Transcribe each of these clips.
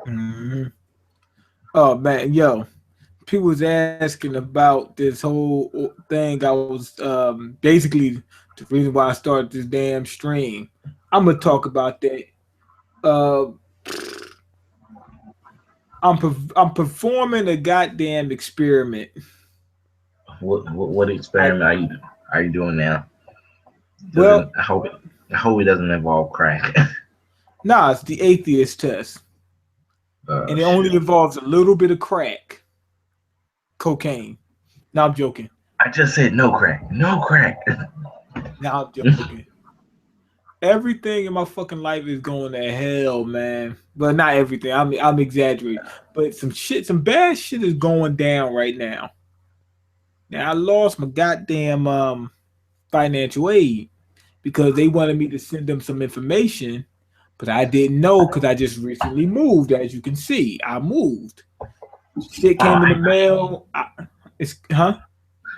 Mhm. Oh man, yo, people was asking about this whole thing. I was basically the reason why I started this damn stream. I'm gonna talk about that. Uh, I'm performing a goddamn experiment. What I experiment are you doing now? Doesn't well, I hope it doesn't involve crack. nah, it's the atheist test, and it Shit. only involves a little bit of crack, cocaine. No, I'm joking. I just said no crack, no crack. No, I'm joking. Everything in my fucking life is going to hell, man. But not everything. I'm exaggerating. But some bad shit is going down right now. Now I lost my goddamn financial aid because they wanted me to send them some information, but I didn't know because I just recently moved. As you can see, I moved. Shit Oh, came in the mail. It's huh?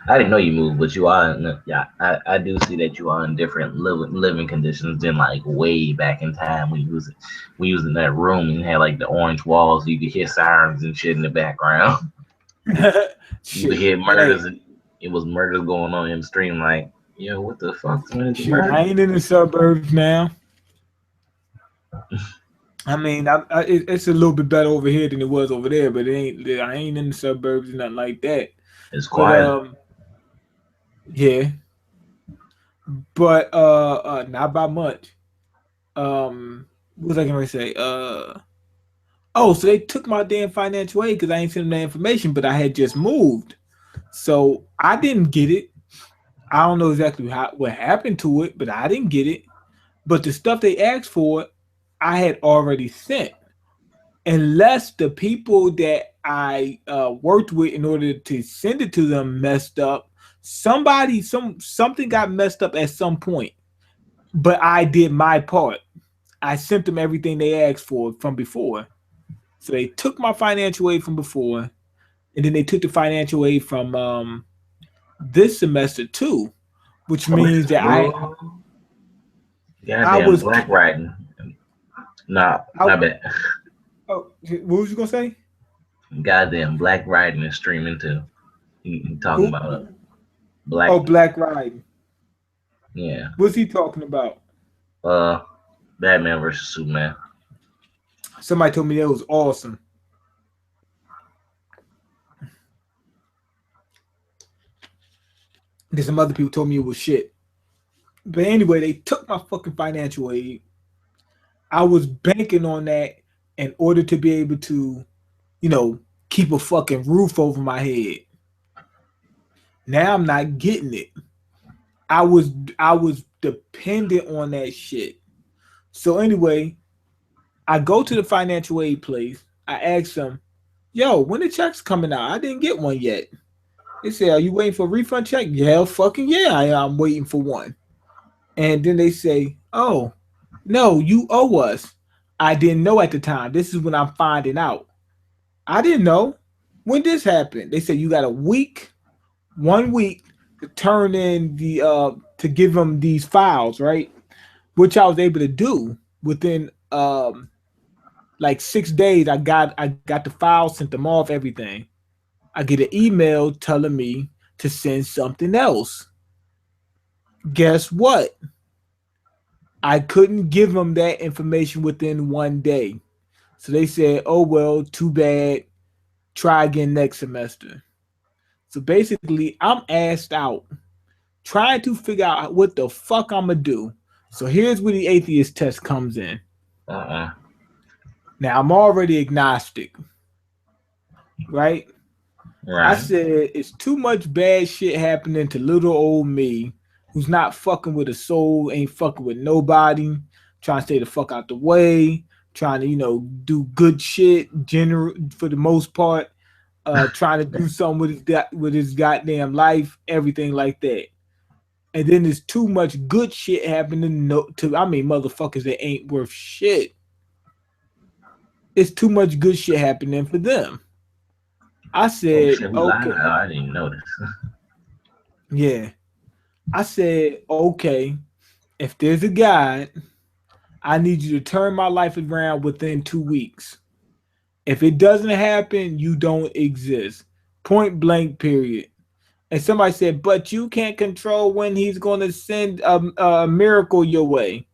I didn't know you moved, but you are. Yeah, I do see that you are in different living conditions than like way back in time when you was in that room and had like the orange walls, so you could hear sirens and shit in the background. You could Shit. hear murders, Hey, and it was murders going on in the stream. Like, yo, what the fuck? Man, is a shit. I murder? ain't in the suburbs now. I mean, it's a little bit better over here than it was over there, but it ain't. I ain't in the suburbs and nothing like that. It's But quiet. yeah. But not by much. What was I gonna say? Oh, so they took my damn financial aid because I ain't sent them that information, but I had just moved, so I didn't get it. I don't know exactly what happened to it, but I didn't get it. But the stuff they asked for, I had already sent. Unless the people that I worked with in order to send it to them messed up, something got messed up at some point. But I did my part. I sent them everything they asked for from before. So they took my financial aid from before, and then they took the financial aid from this semester too, which means that Oh, I goddamn was black riding. Nah, I, my bad. oh, what was you gonna say? Goddamn black riding and streaming too. He talking Who? about black. Oh, Black Ride. Yeah. What's he talking about? Uh, Batman versus Superman. Somebody told me that was awesome. Then some other people told me it was shit. But anyway, they took my fucking financial aid. I was banking on that in order to be able to, you know, keep a fucking roof over my head. Now I'm not getting it. I was dependent on that shit. So anyway, I go to the financial aid place. I ask them, "Yo, when the check's coming out? I didn't get one yet." They say, "Are you waiting for a refund check?" Yeah, fucking yeah, I'm waiting for one. And then they say, "Oh, no, you owe us." I didn't know at the time. This is when I'm finding out. I didn't know. When this happened, they said you got a week, 1 week to turn in the to give them these files, right? Which I was able to do within like 6 days. I got the files, sent them off, everything. I get an email telling me to send something else. Guess what? I couldn't give them that information within 1 day. So they said, "Oh well, too bad. Try again next semester." So basically, I'm asked out trying to figure out what the fuck I'm gonna do. So here's where the atheist test comes in. Uh-uh. Now I'm already agnostic, right? I Right. said it's too much bad shit happening to little old me, who's not fucking with a soul, ain't fucking with nobody, trying to stay the fuck out the way, trying to do good shit, general for the most part, trying to do something with his goddamn life, everything like that. And then there's too much good shit happening to I mean motherfuckers that ain't worth shit. It's too much good shit happening for them. I Oh said, shit, we live. okay, Oh, I didn't even notice. yeah. I said, okay, if there's a God, I need you to turn my life around within 2 weeks. If it doesn't happen, you don't exist. Point blank, period. And somebody said, but you can't control when he's going to send a miracle your way.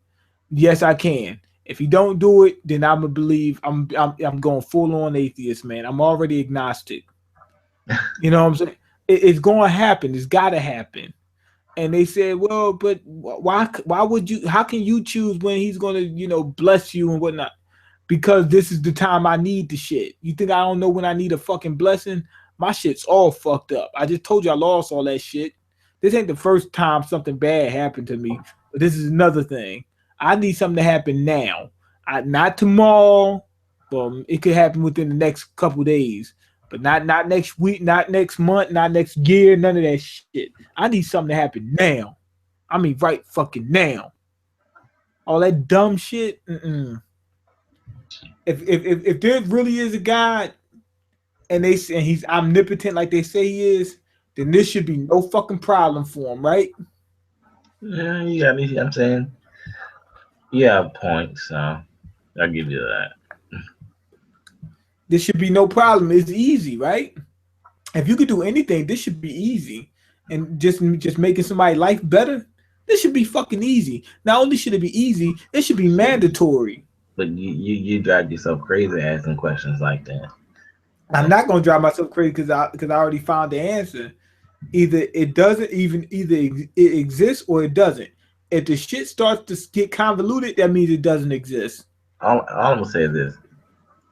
Yes, I can. If you don't do it, then I'm gonna believe I'm going full on atheist, man. I'm already agnostic. You know what I'm saying? It's going to happen. It's got to happen. And they said, well, but why would you? How can you choose when he's going to bless you and whatnot? Because this is the time I need the shit. You think I don't know when I need a fucking blessing? My shit's all fucked up. I just told you I lost all that shit. This ain't the first time something bad happened to me, but this is another thing. I need something to happen now. Not tomorrow. It could happen within the next couple days, but not next week, not next month, not next year, none of that shit. I need something to happen now. I mean, right fucking now. All that dumb shit. If there really is a God and he's omnipotent like they say he is, then this should be no fucking problem for him, right? Yeah, you got me. I'm saying, yeah, point. So I'll give you that. This should be no problem. It's easy, right? If you could do anything, this should be easy. And just making somebody's life better, this should be fucking easy. Not only should it be easy, it should be mandatory. But you drive yourself crazy asking questions like that. I'm not gonna drive myself crazy because I already found the answer. Either it exists or it doesn't. If the shit starts to get convoluted, that means it doesn't exist. All I'm gonna say is this: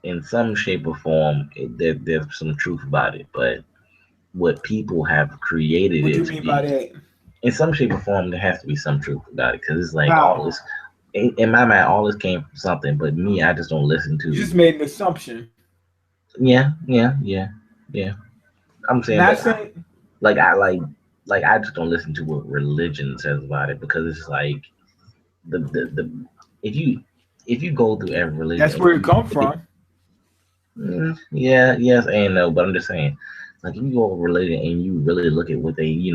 in some shape or form, there's some truth about it. But what people have created What do it you to mean be, by that? in some shape or form, there has to be some truth about it because it's like all How? this. In my mind, all this came from something. But me, I just don't listen You to. just made an assumption. Yeah. I'm saying, Not but saying like I just don't listen to what religion says about it because it's like the if you go through every that's religion, where it come from. yeah, yes and no, but I'm just saying, like if you go over religion and you really look at what they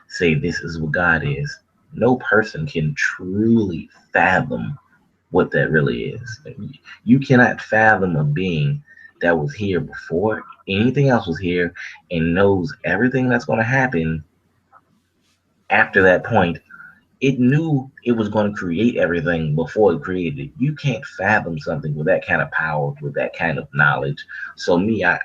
say this is what God is, no person can truly fathom what that really is. You cannot fathom a being that was here before anything else was here and knows everything that's going to happen after that point. It knew it was going to create everything before it created it. You can't fathom something with that kind of power, with that kind of knowledge. So me, I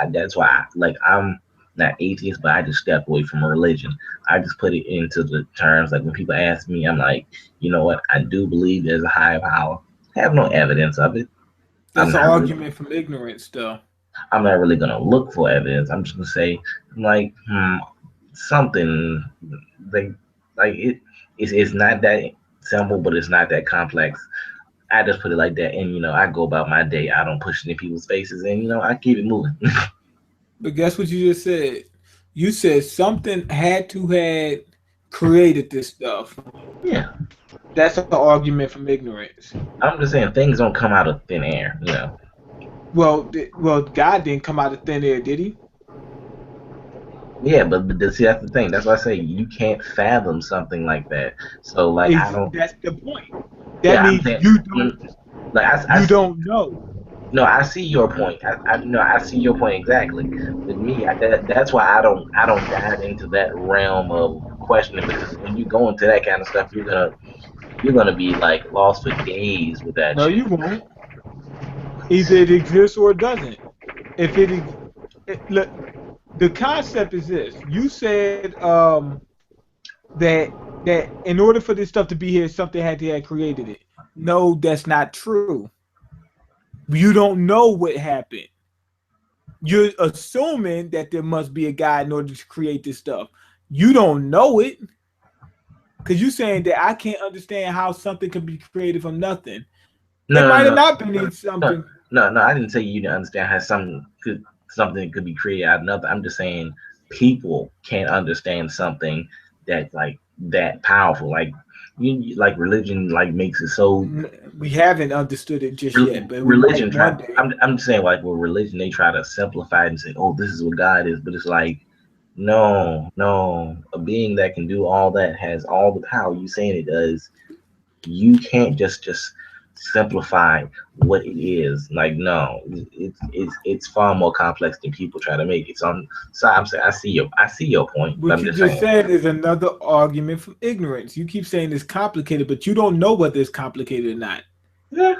that's why I'm not atheist, but I just stepped away from religion. I just put it into the terms like when people ask me, I'm like, you know what? I do believe there's a higher power. I have no evidence of it. I'm That's an not really, argument from ignorance, though. I'm not really gonna look for evidence. I'm just gonna say like, something like it's not that simple, but it's not that complex. I just put it like that, and I go about my day. I don't push it in people's faces, and I keep it moving. But guess what you just said? You said something had to had created this stuff. Yeah, That's an argument from ignorance. I'm just saying things don't come out of thin air. Well, God didn't come out of thin air, did he? Yeah, but see, that's the thing. That's why I say you can't fathom something like that. So like I don't. That's the point. That Yeah, I'm means saying like you don't know. no, I see your point. I no, I see your point exactly. With me, that's why I don't dive into that realm of questioning because when you go into that kind of stuff, you're gonna be like lost for days with that No, shit. you won't. Either it exists or it doesn't. If look, the concept is this. You said that in order for this stuff to be here, something had to have created it. No, that's not true. You don't know what happened. You're assuming that there must be a God in order to create this stuff. You don't know it because you're saying that I can't understand how something can be created from nothing. It No, might have no, not been in no, something. no. I didn't say you didn't understand how something could be created out of nothing. I'm just saying people can't understand something that's like that powerful. Like like religion, like makes it so. We haven't understood it just yet, but we Religion might try. one day. I'm just saying like with religion they try to simplify it and say, oh, this is what God is, but it's like no, a being that can do all that has all the power you saying it does. You can't just simplify what it is. Like, no, it's far more complex than people try to make it. So I'm saying I see your point, but What I'm you just just saying. said is another argument from ignorance. You keep saying it's complicated, but you don't know whether it's complicated or not. Yeah.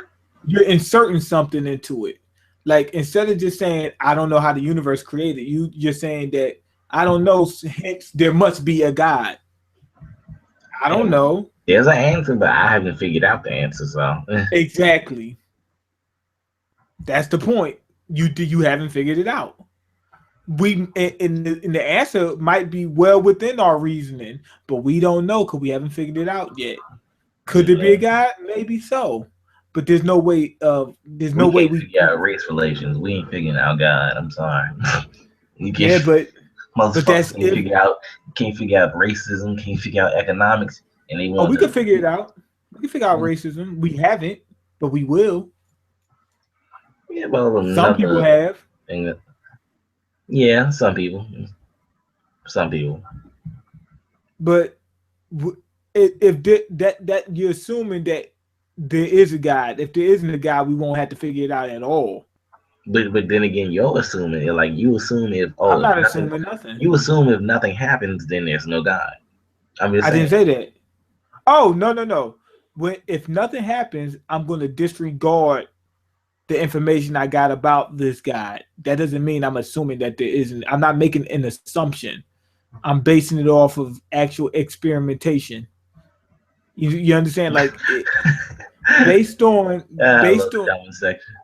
You're inserting something into it. Like instead of just saying I don't know how the universe created, you're saying that I don't know, hence there must be a God. I don't And know. there's an answer, but I haven't figured out the answer. So Exactly. That's the point. You haven't figured it out. We in the answer might be well within our reasoning, but we don't know because we haven't figured it out yet. Could there be a yeah, God? Maybe so, but there's no way. There's no we way can't we. figure out race relations. We ain't figuring out God. I'm sorry. We can't. Yeah, but Motherfuckers that's if. can't figure out racism, can't figure out economics, and they Oh, want we can to. figure it out. We can figure out racism. We haven't, but we will. Yeah, well, Some people another have, thing that, yeah, some people. but if that you're assuming that there is a God. If there isn't a God, we won't have to figure it out at all. But then again, you're assuming it. Like you assume I'm if not nothing, assuming nothing. you assume if nothing happens, then there's no God. I'm just I didn't saying. say that. Oh no. When if nothing happens, I'm going to disregard the information I got about this guy. That doesn't mean I'm assuming that there isn't. I'm not making an assumption. I'm basing it off of actual experimentation. You understand? Like based on I love based the on comment section.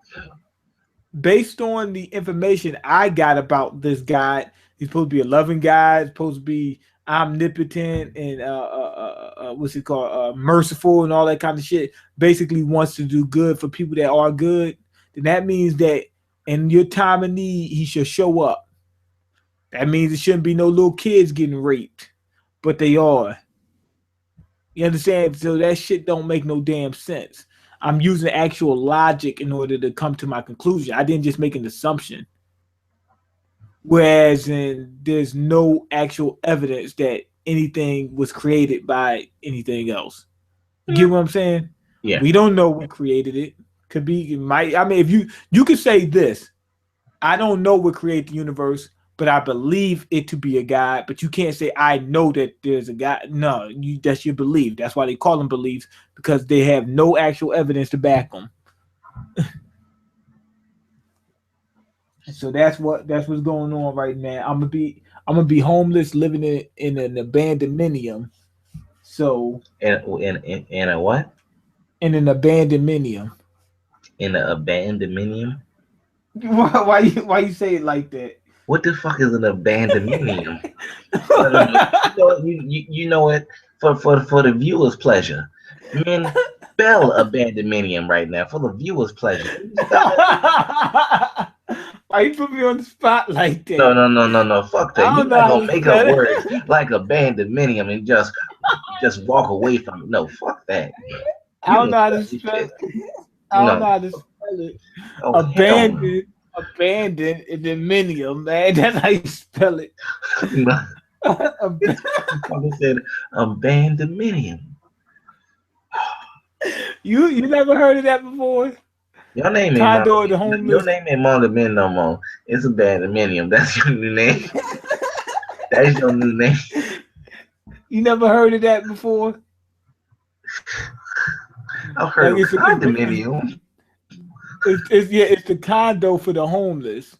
based on the information I got about this guy. He's supposed to be a loving guy. He's supposed to be omnipotent and what's it called? Merciful and all that kind of shit. Basically wants to do good for people that are good. Then that means that in your time of need, he should show up. That means it shouldn't be no little kids getting raped, but they are. You understand? So that shit don't make no damn sense. I'm using actual logic in order to come to my conclusion. I didn't just make an assumption. Whereas there's no actual evidence that anything was created by anything else. You get what I'm saying? Yeah. We don't know what created it. Could be it might. I mean, if you could say this, I don't know what created the universe, but I believe it to be a God. But you can't say I know that there's a God. No, that's your belief. That's why they call them beliefs, because they have no actual evidence to back them. So that's what's going on right now. I'm gonna be homeless, living in an abandoned. So In a what? in an abandoned. In a abandoned. Why you say it like that? What the fuck is an abandoned? You know what? For the viewers' pleasure, man, spell abandoned right now for the viewers' pleasure. Can you spell that? Why you put me on the spot like No, that? no, no, no, no. Fuck that. I You're don't know not how gonna to make up spell words it. like abandoned and just walk away from it. No, fuck that. I You don't gonna know how to spell this spell shit? it. I don't No. know how to spell it. Oh hell no. Abandoned and then minium, man. That's how you spell it. No. This fucking said abandoned. You never heard of that before? Your name ain't Condo of the MangaMiyn. Your homeless. name ain't MangaMiyn no more. It's abandoned. That's your new name. That's your new name. You never heard of that before? I've heard Like of condominium. it's the condo for the homeless.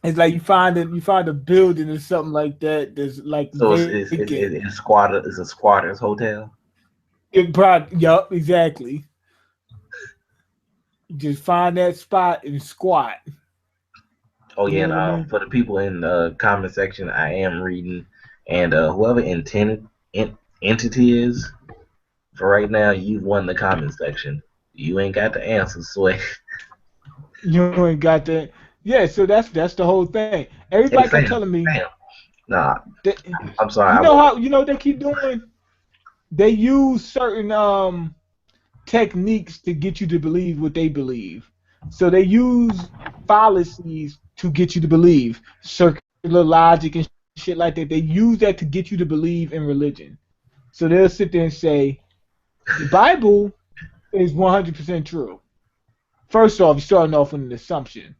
It's like you find a building or something like that that's like So vacant. it's squatter. It's a squatter's hotel. Yup, exactly. You just find that spot and squat. Oh You yeah, know and what I mean? for the people in the comment section, I am reading, and whoever entity is for right now, you've won the comment section. You ain't got the answer, Sway. You ain't got that. Yeah, so that's the whole thing. Hey Everybody kept fam, telling me fam. Nah, that I'm sorry. I woke up. you know what they keep doing? They use certain techniques to get you to believe what they believe. So they use fallacies to get you to believe circular logic and shit like that. They use that to get you to believe in religion. So they'll sit there and say the Bible is 100% true. First off, you're starting off with an assumption.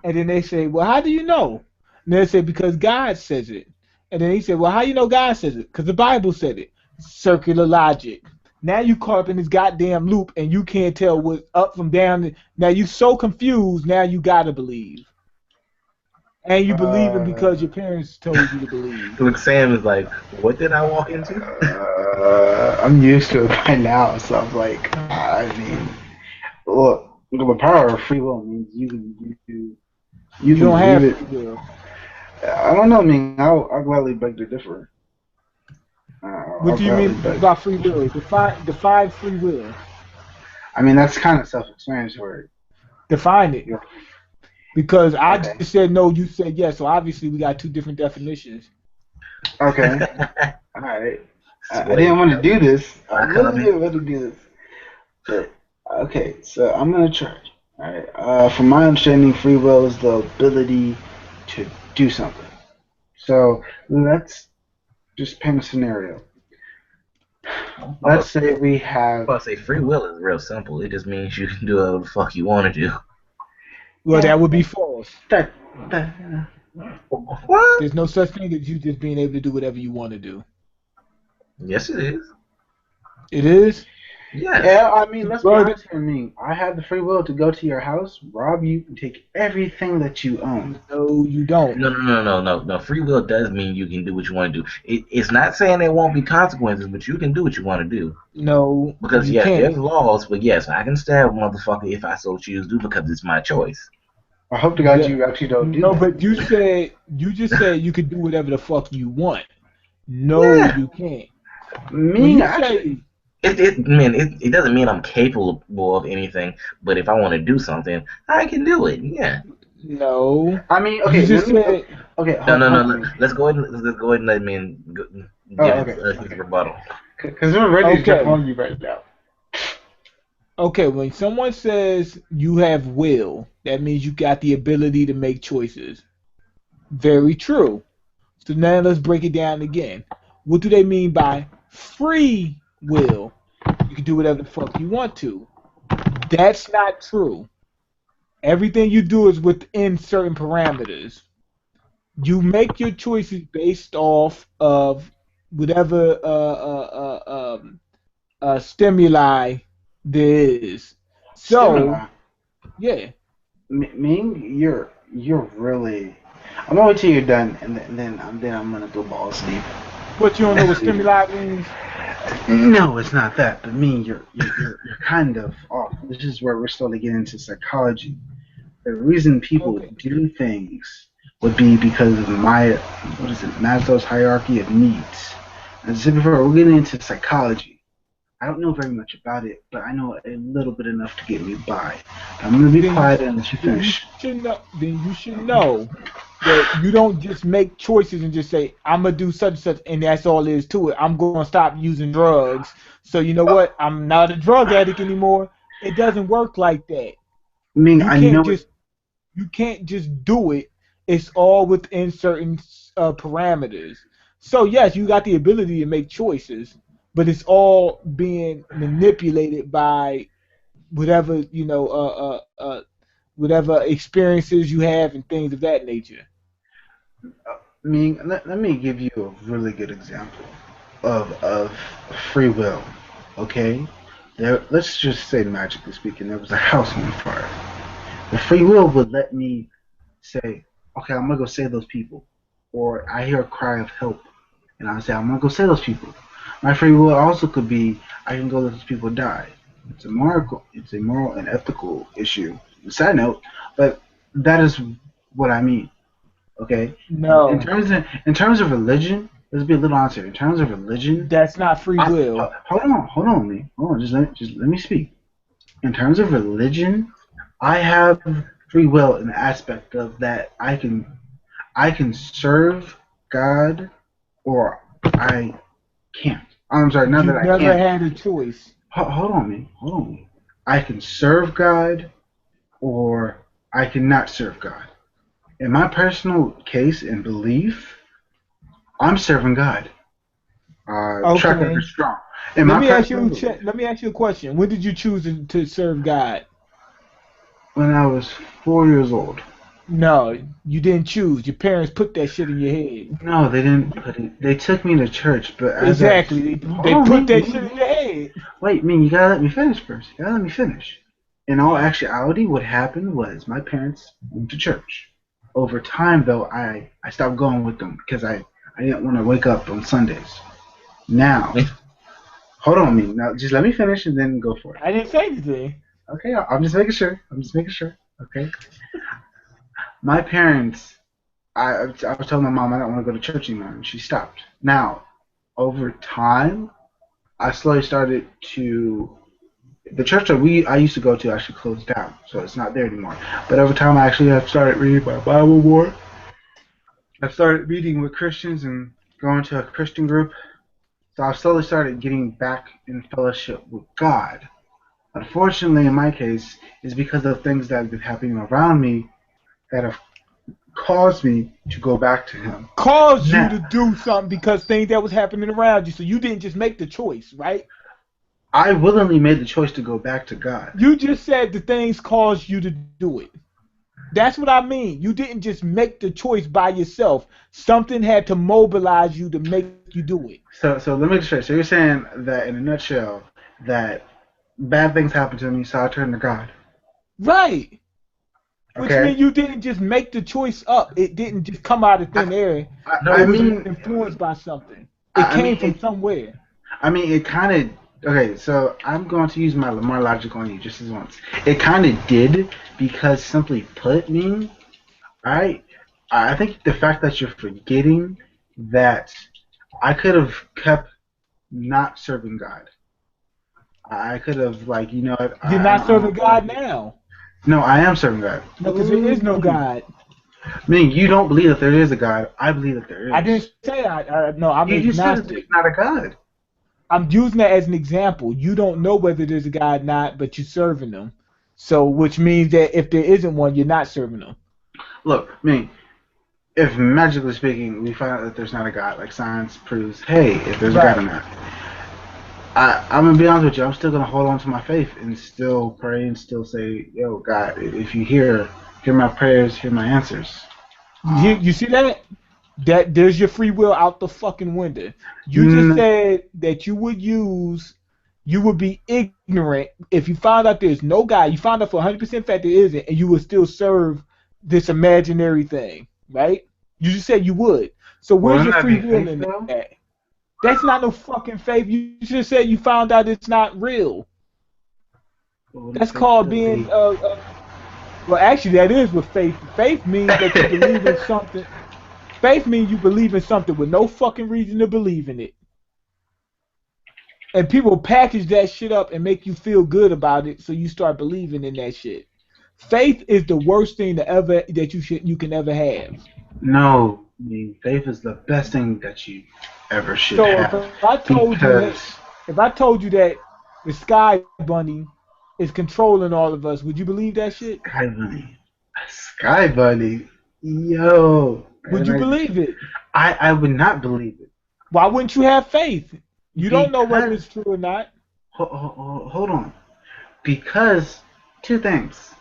And then they say, well, how do you know? And they say, because God says it. And then he said, well, how you know God says it? Because the Bible said it. Circular logic. Now you caught up in this goddamn loop and you can't tell what's up from down. Now you so confused, now you gotta believe. And you believing because your parents told you to believe. Look, Sam is like, what did I walk into? I'm used to it by now, so I'm like, I mean, look, the power of free will means you can don't believe have it. free will. I don't know. I mean, I'll gladly beg to differ. What I'll do you gladly mean beg. about free will? Define free will. I mean, that's kind of self-explanatory. Define it. Yeah. Because I Okay. just said no, you said yes. So obviously we got two different definitions. Okay. All right. I didn't want to do this. I really didn't want to do this. But, okay, so I'm gonna try. All right. From my understanding, free will is the ability to do something. So let's just paint a scenario. Let's say we have. I'll say free will is real simple. It just means you can do whatever the fuck you want to do. Well, that would be false. That, What? There's no such thing as you just being able to do whatever you want to do. Yes, it is. It is? Yes. Yeah, I mean, let's be Well, honest with me. I have the free will to go to your house, rob you, and take everything that you own. No, you don't. No. Free will does mean you can do what you want to do. It's not saying there won't be consequences, but you can do what you want to do. No, Because you yeah, can't. there's laws, but yes, I can stab a motherfucker if I so choose to because it's my choice. I hope to God Yeah. you actually don't do No, that. but you just said you could do whatever the fuck you want. No, Yeah. you can't. Me, When you actually. It doesn't mean I'm capable of anything, but if I want to do something, I can do it. Yeah. No. I mean, okay. You just said Okay, No. hold on. Let's go ahead and let me give okay. his rebuttal. Because we're ready to jump Okay. on you right now. Okay, when someone says you have will, that means you got the ability to make choices. Very true. So now let's break it down again. What do they mean by free will? You can do whatever the fuck you want to. That's not true. Everything you do is within certain parameters. You make your choices based off of whatever stimuli there is. So, Stimuli. yeah. Ming, you're really. I'm gonna wait till you're done, and then I'm gonna go balls deep. But you don't know what stimuli means? No, it's not that. But Ming, you're kind of off. This is where we're starting to get into psychology. The reason people do things would be because of Maslow's hierarchy of needs. As I said before, we're getting into psychology. I don't know very much about it, but I know a little bit enough to get me by. I'm going to be quiet and let you finish. Then you should know that you don't just make choices and just say, I'm going to do such and such, and that's all there is to it. I'm going to stop using drugs. So you know what? I'm not a drug addict anymore. It doesn't work like that. You can't just do it. It's all within certain parameters. So yes, you got the ability to make choices, but it's all being manipulated by whatever whatever experiences you have and things of that nature. Let me give you a really good example of free will. Okay, let's just say, magically speaking, there was a house on fire. The free will would let me say, okay, I'm gonna go save those people, or I hear a cry of help, and I say, I'm gonna go save those people. My free will also could be, I can go let those people die. It's a moral and ethical issue. Side note, but that is what I mean. Okay. No, In terms of religion, let's be a little honest here. In terms of religion, that's not free will. hold on, me. Hold on. Just let me speak. In terms of religion, I have free will in the aspect of that I can serve God or I can't. I'm sorry, not You that I never can't. had a choice. Hold on, me. I can serve God or I cannot serve God. In my personal case and belief, I'm serving God. Track record strong. In Let my me ask you. personal, Let me ask you a question. When did you choose to serve God? when I was 4 years old. No, you didn't choose. Your parents put that shit in your head. No, they didn't put it. They took me to church, but as I Exactly. hold They on, put me, that me, shit in me. your head. Wait, me, you gotta let me finish first. You gotta let me finish. In all actuality, what happened was my parents went to church. Over time, though, I stopped going with them because I didn't want to wake up on Sundays. Now, hold on, me. Now, just let me finish and then go for it. I didn't say anything. Okay, I'm just making sure. I'm just making sure. Okay. My parents, I was telling my mom I don't want to go to church anymore, and she stopped. Now, over time, I slowly started to the church that I used to go to actually closed down, so it's not there anymore. But over time, I actually have started reading my Bible more. I started meeting with Christians and going to a Christian group. So I slowly started getting back in fellowship with God. Unfortunately, in my case, it's because of things that have been happening around me that have caused me to go back to Him. Caused you Now, to do something because things that was happening around you. So you didn't just make the choice, right? I willingly made the choice to go back to God. You just said the things caused you to do it. That's what I mean. You didn't just make the choice by yourself. Something had to mobilize you to make you do it. So let me just straight. So you're saying that in a nutshell that bad things happen to me, so I turn to God. Right. Which Okay. means you didn't just make the choice up. It didn't just come out of thin air. No, I It was mean, influenced by something. It I came mean, from somewhere. it kind of. Okay, so I'm going to use my Lamar logic on you just as once. It kind of did because, simply put, me, right? I think the fact that you're forgetting that I could have kept not serving God. I could have, like, You're I not don't, I serving don't feel like God it. now. No, I am serving God. No, because there is no God. I mean, you don't believe that there is a God. I believe that there I is. didn't say no, I'm You said that there's agnostic. not a God. I'm using that as an example. You don't know whether there's a God or not, but you're serving them. So, which means that if there isn't one, you're not serving them. Look, I mean, if magically speaking, we find out that there's not a God, like science proves, hey, if there's a God or Right. not, I'm gonna be honest with you. I'm still gonna hold on to my faith and still pray and still say, yo, God, if you hear my prayers, hear my answers. You see that? That there's your free will out the fucking window. You just Mm, said that you would be ignorant if you found out there's no God. You found out for 100% fact there isn't, and you would still serve this imaginary thing, right? You just said you would. So where's wouldn't your that free be will faith in though? that? That's not no fucking faith. You just said you found out it's not real. Wouldn't That's faith called still being be? well, actually, that is what faith. Faith means that you believe in something. Faith means you believe in something with no fucking reason to believe in it. And people package that shit up and make you feel good about it, so you start believing in that shit. Faith is the worst thing that you can ever have. No, I mean, faith is the best thing that you ever should So have hey, because if I told you that the Sky Bunny is controlling all of us, would you believe that shit? Sky Bunny, Sky Bunny, yo, Would and you believe it? I would not believe it Why wouldn't you have faith? You don't know whether because it's true or not. hold on, because two things.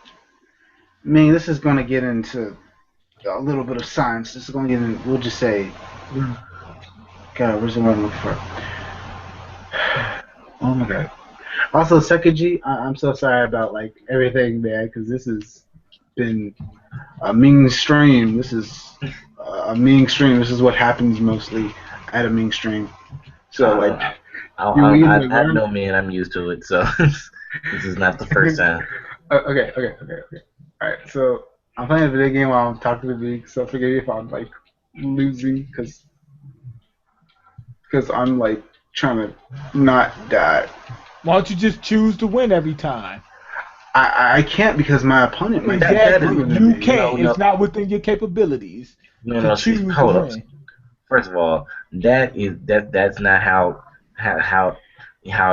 I mean, this is going to get into a little bit of science. This is going to get in. We'll just say, God, where's the word I'm looking for? Oh my God. Also, second G, I'm so sorry about like everything, man, because this has been a Miynstream. This is a Miynstream. This is what happens mostly at a Miynstream. So like, you either I learn. know, man. I'm used to it, so this is not the first time. Okay. All right, so I'm playing a video game while I'm talking to me, so forgive me if I'm like losing, because I'm like trying to not die. Why don't you just choose to win every time? I can't because my opponent might be That is Exactly. stronger than You me. can't. no, It's not within your capabilities to no. See, choose to hold up. win. First of all, that's not how how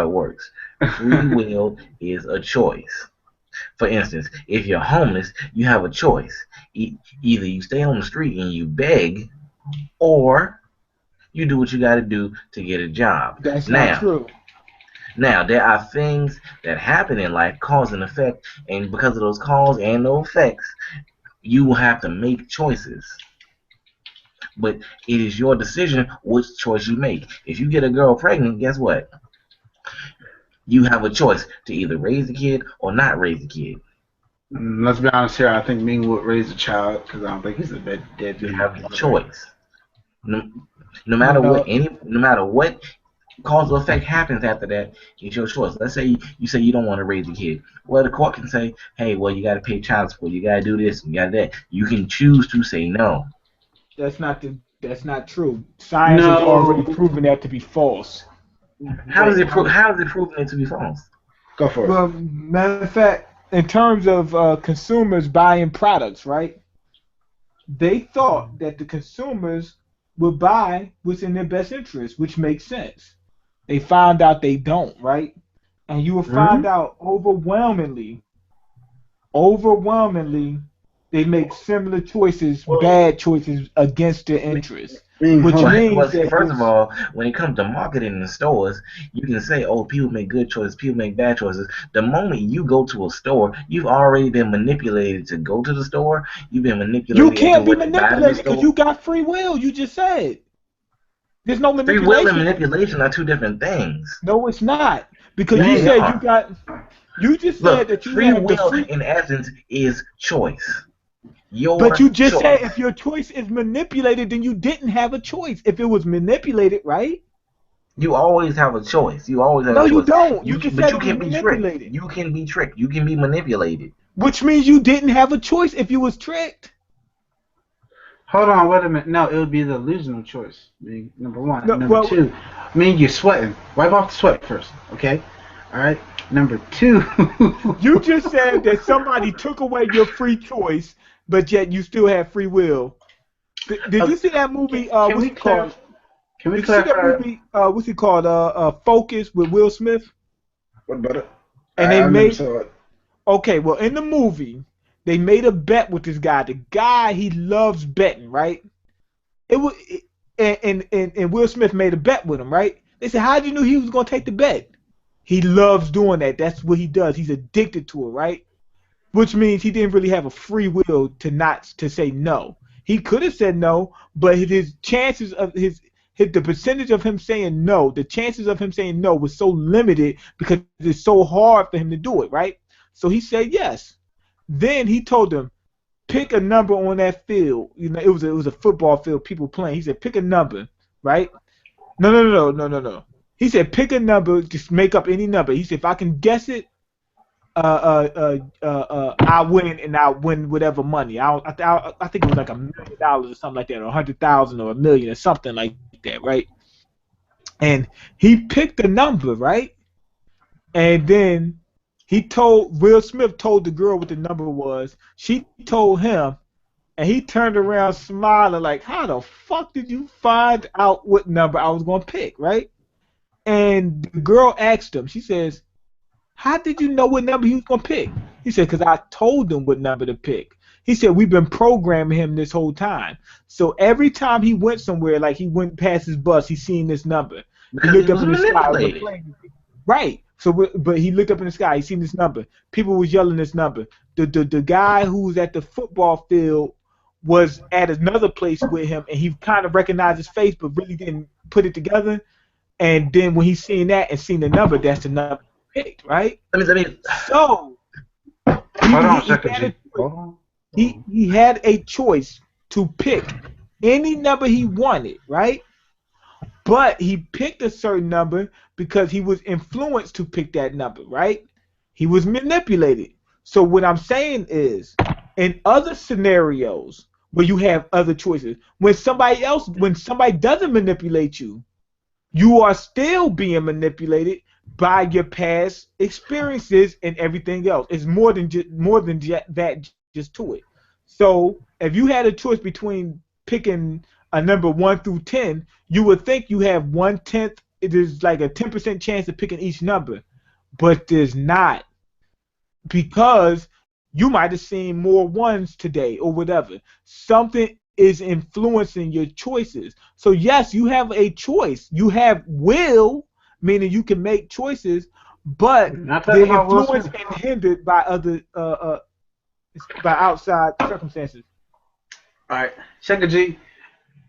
it works. Free will is a choice. For instance, if you're homeless, you have a choice. Either you stay on the street and you beg, or you do what you got to do to get a job. That's not Now, true. Now, there are things that happen in life, cause and effect, and because of those cause and those effects, you will have to make choices. But it is your decision which choice you make. If you get a girl pregnant, guess what? You have a choice to either raise the kid or not raise the kid. Let's be honest here. I think Ming would raise a child because I don't think he's a You deadbeat have the mother. choice. No You matter what, know, no matter what causal effect happens after that, it's your choice. Let's say you say you don't want to raise a kid. Well, the court can say, hey, well, you got to pay child support. You got to do this. You got that. You can choose to say no. that's not true. Science has already No. proven that to be false. How does Wait, it how? prove? How is it proven it to be false? Go for it. Well, matter of fact, in terms of consumers buying products, right? They thought that the consumers would buy what's in their best interest, which makes sense. They found out they don't, right? And you will Hmm? find out overwhelmingly, they make similar choices, bad choices against their interests, Ming, which hold on. Well, means see, that first of there's all, when it comes to marketing in the stores, you can say, "Oh, people make good choices, people make bad choices." The moment you go to a store, you've already been manipulated to go to the store. You've been you manipulated into can't be what to buy in the manipulated because store. you got free will. You just said there's no Free will and manipulation. manipulation are two different things. No, it's not because Yes, you they Ming, said you are. got. You just said Look, that you free have the will free. in essence is choice. But Your you just said choice. if your choice is manipulated, then you didn't have a choice. If it was manipulated, right? You always have a choice. You always have a No, you choice. don't. You just But said you it was can be tricked. manipulated, You can be tricked. You can be manipulated. which means you didn't have a choice if you was tricked. hold on. Wait a minute. No, it would be the illusional choice. Ming, number one. No, Number well, two. Ming, you're sweating. Wipe off the sweat first, okay? All right. Number two. you just said that somebody took away your free choice, but yet you still have free will. Did you Okay, see that movie? can What's we it called? clarify? Can we Did you see that clarify? movie? What's it called? Focus with Will Smith. What about it? And they I never made saw it. okay. Well, in the movie, they made a bet with this guy. The guy he loves betting, right? It was, and Will Smith made a bet with him, right? They said, "How'd you know he was gonna take the bet?" He loves doing that. That's what he does. He's addicted to it, right? Which means he didn't really have a free will to not to say no. He could have said no, but his chances of his the percentage of him saying no, the chances of him saying no was so limited because it's so hard for him to do it, right? So he said yes. Then he told them, pick a number on that field. You know, it was a football field, people playing. He said, pick a number, right? No. He said, pick a number, just make up any number. He said, if I can guess it, I win and I win whatever money. I think it was like $1 million or something like that, or 100,000 or a million or something like that, right? And he picked a number, right? And then Will Smith told the girl what the number was. She told him, and he turned around smiling like, how the fuck did you find out what number I was gonna pick, right? And the girl asked him, she says, how did you know what number he was gonna pick? He said, because I told him what number to pick. He said, we've been programming him this whole time. So every time he went somewhere, like he went past his bus, he seen this number. He Because he looked up was in the sky, it was a manipulated. plane. Right. So, but he looked up in the sky, he seen this number. People was yelling this number. The guy who was at the football field was at another place with him, and he kind of recognized his face, but really didn't put it together. And then when he seen that and seen the number, that's the number he picked, right? Let me. So Hold on a he second, had a G. Hold on. he had a choice to pick any number he wanted, right? But he picked a certain number because he was influenced to pick that number, right? He was manipulated. So what I'm saying is, in other scenarios where you have other choices, when somebody doesn't manipulate you, you are still being manipulated by your past experiences and everything else. It's more than that just to it. So if you had a choice between picking a number 1 through 10, you would think you have 1/10. It is like a 10% chance of picking each number, but there's not, because you might have seen more ones today or whatever. Something is influencing your choices. So yes, you have a choice. You have will, meaning you can make choices, but Not talking they're about Will influenced Smith. and hindered by other by outside circumstances. All right, Shaka G,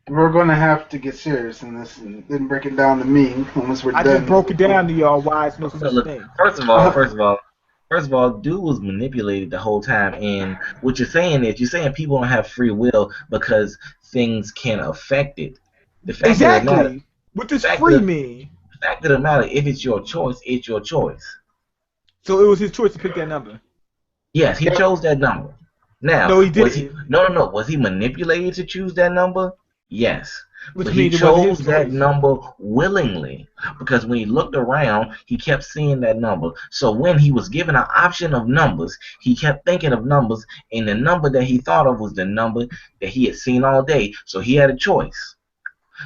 we're gonna have to get serious in this and then break it down to me once we're I done. just broke it down to y'all why it's no So such look, thing. first of all, dude was manipulated the whole time. And what you're saying is, you're saying people don't have free will because things can affect it. The fact of the matter, Exactly. What does fact free of, mean? fact of the matter, if it's your choice, it's your choice. So it was his choice to pick that number. Yes, he Yep. chose that number. Now, No, he was he? didn't. No. Was he manipulated to choose that number? Yes, Which but he means it wasn't his chose that choice. number willingly because when he looked around, he kept seeing that number. So when he was given an option of numbers, he kept thinking of numbers, and the number that he thought of was the number that he had seen all day. So he had a choice.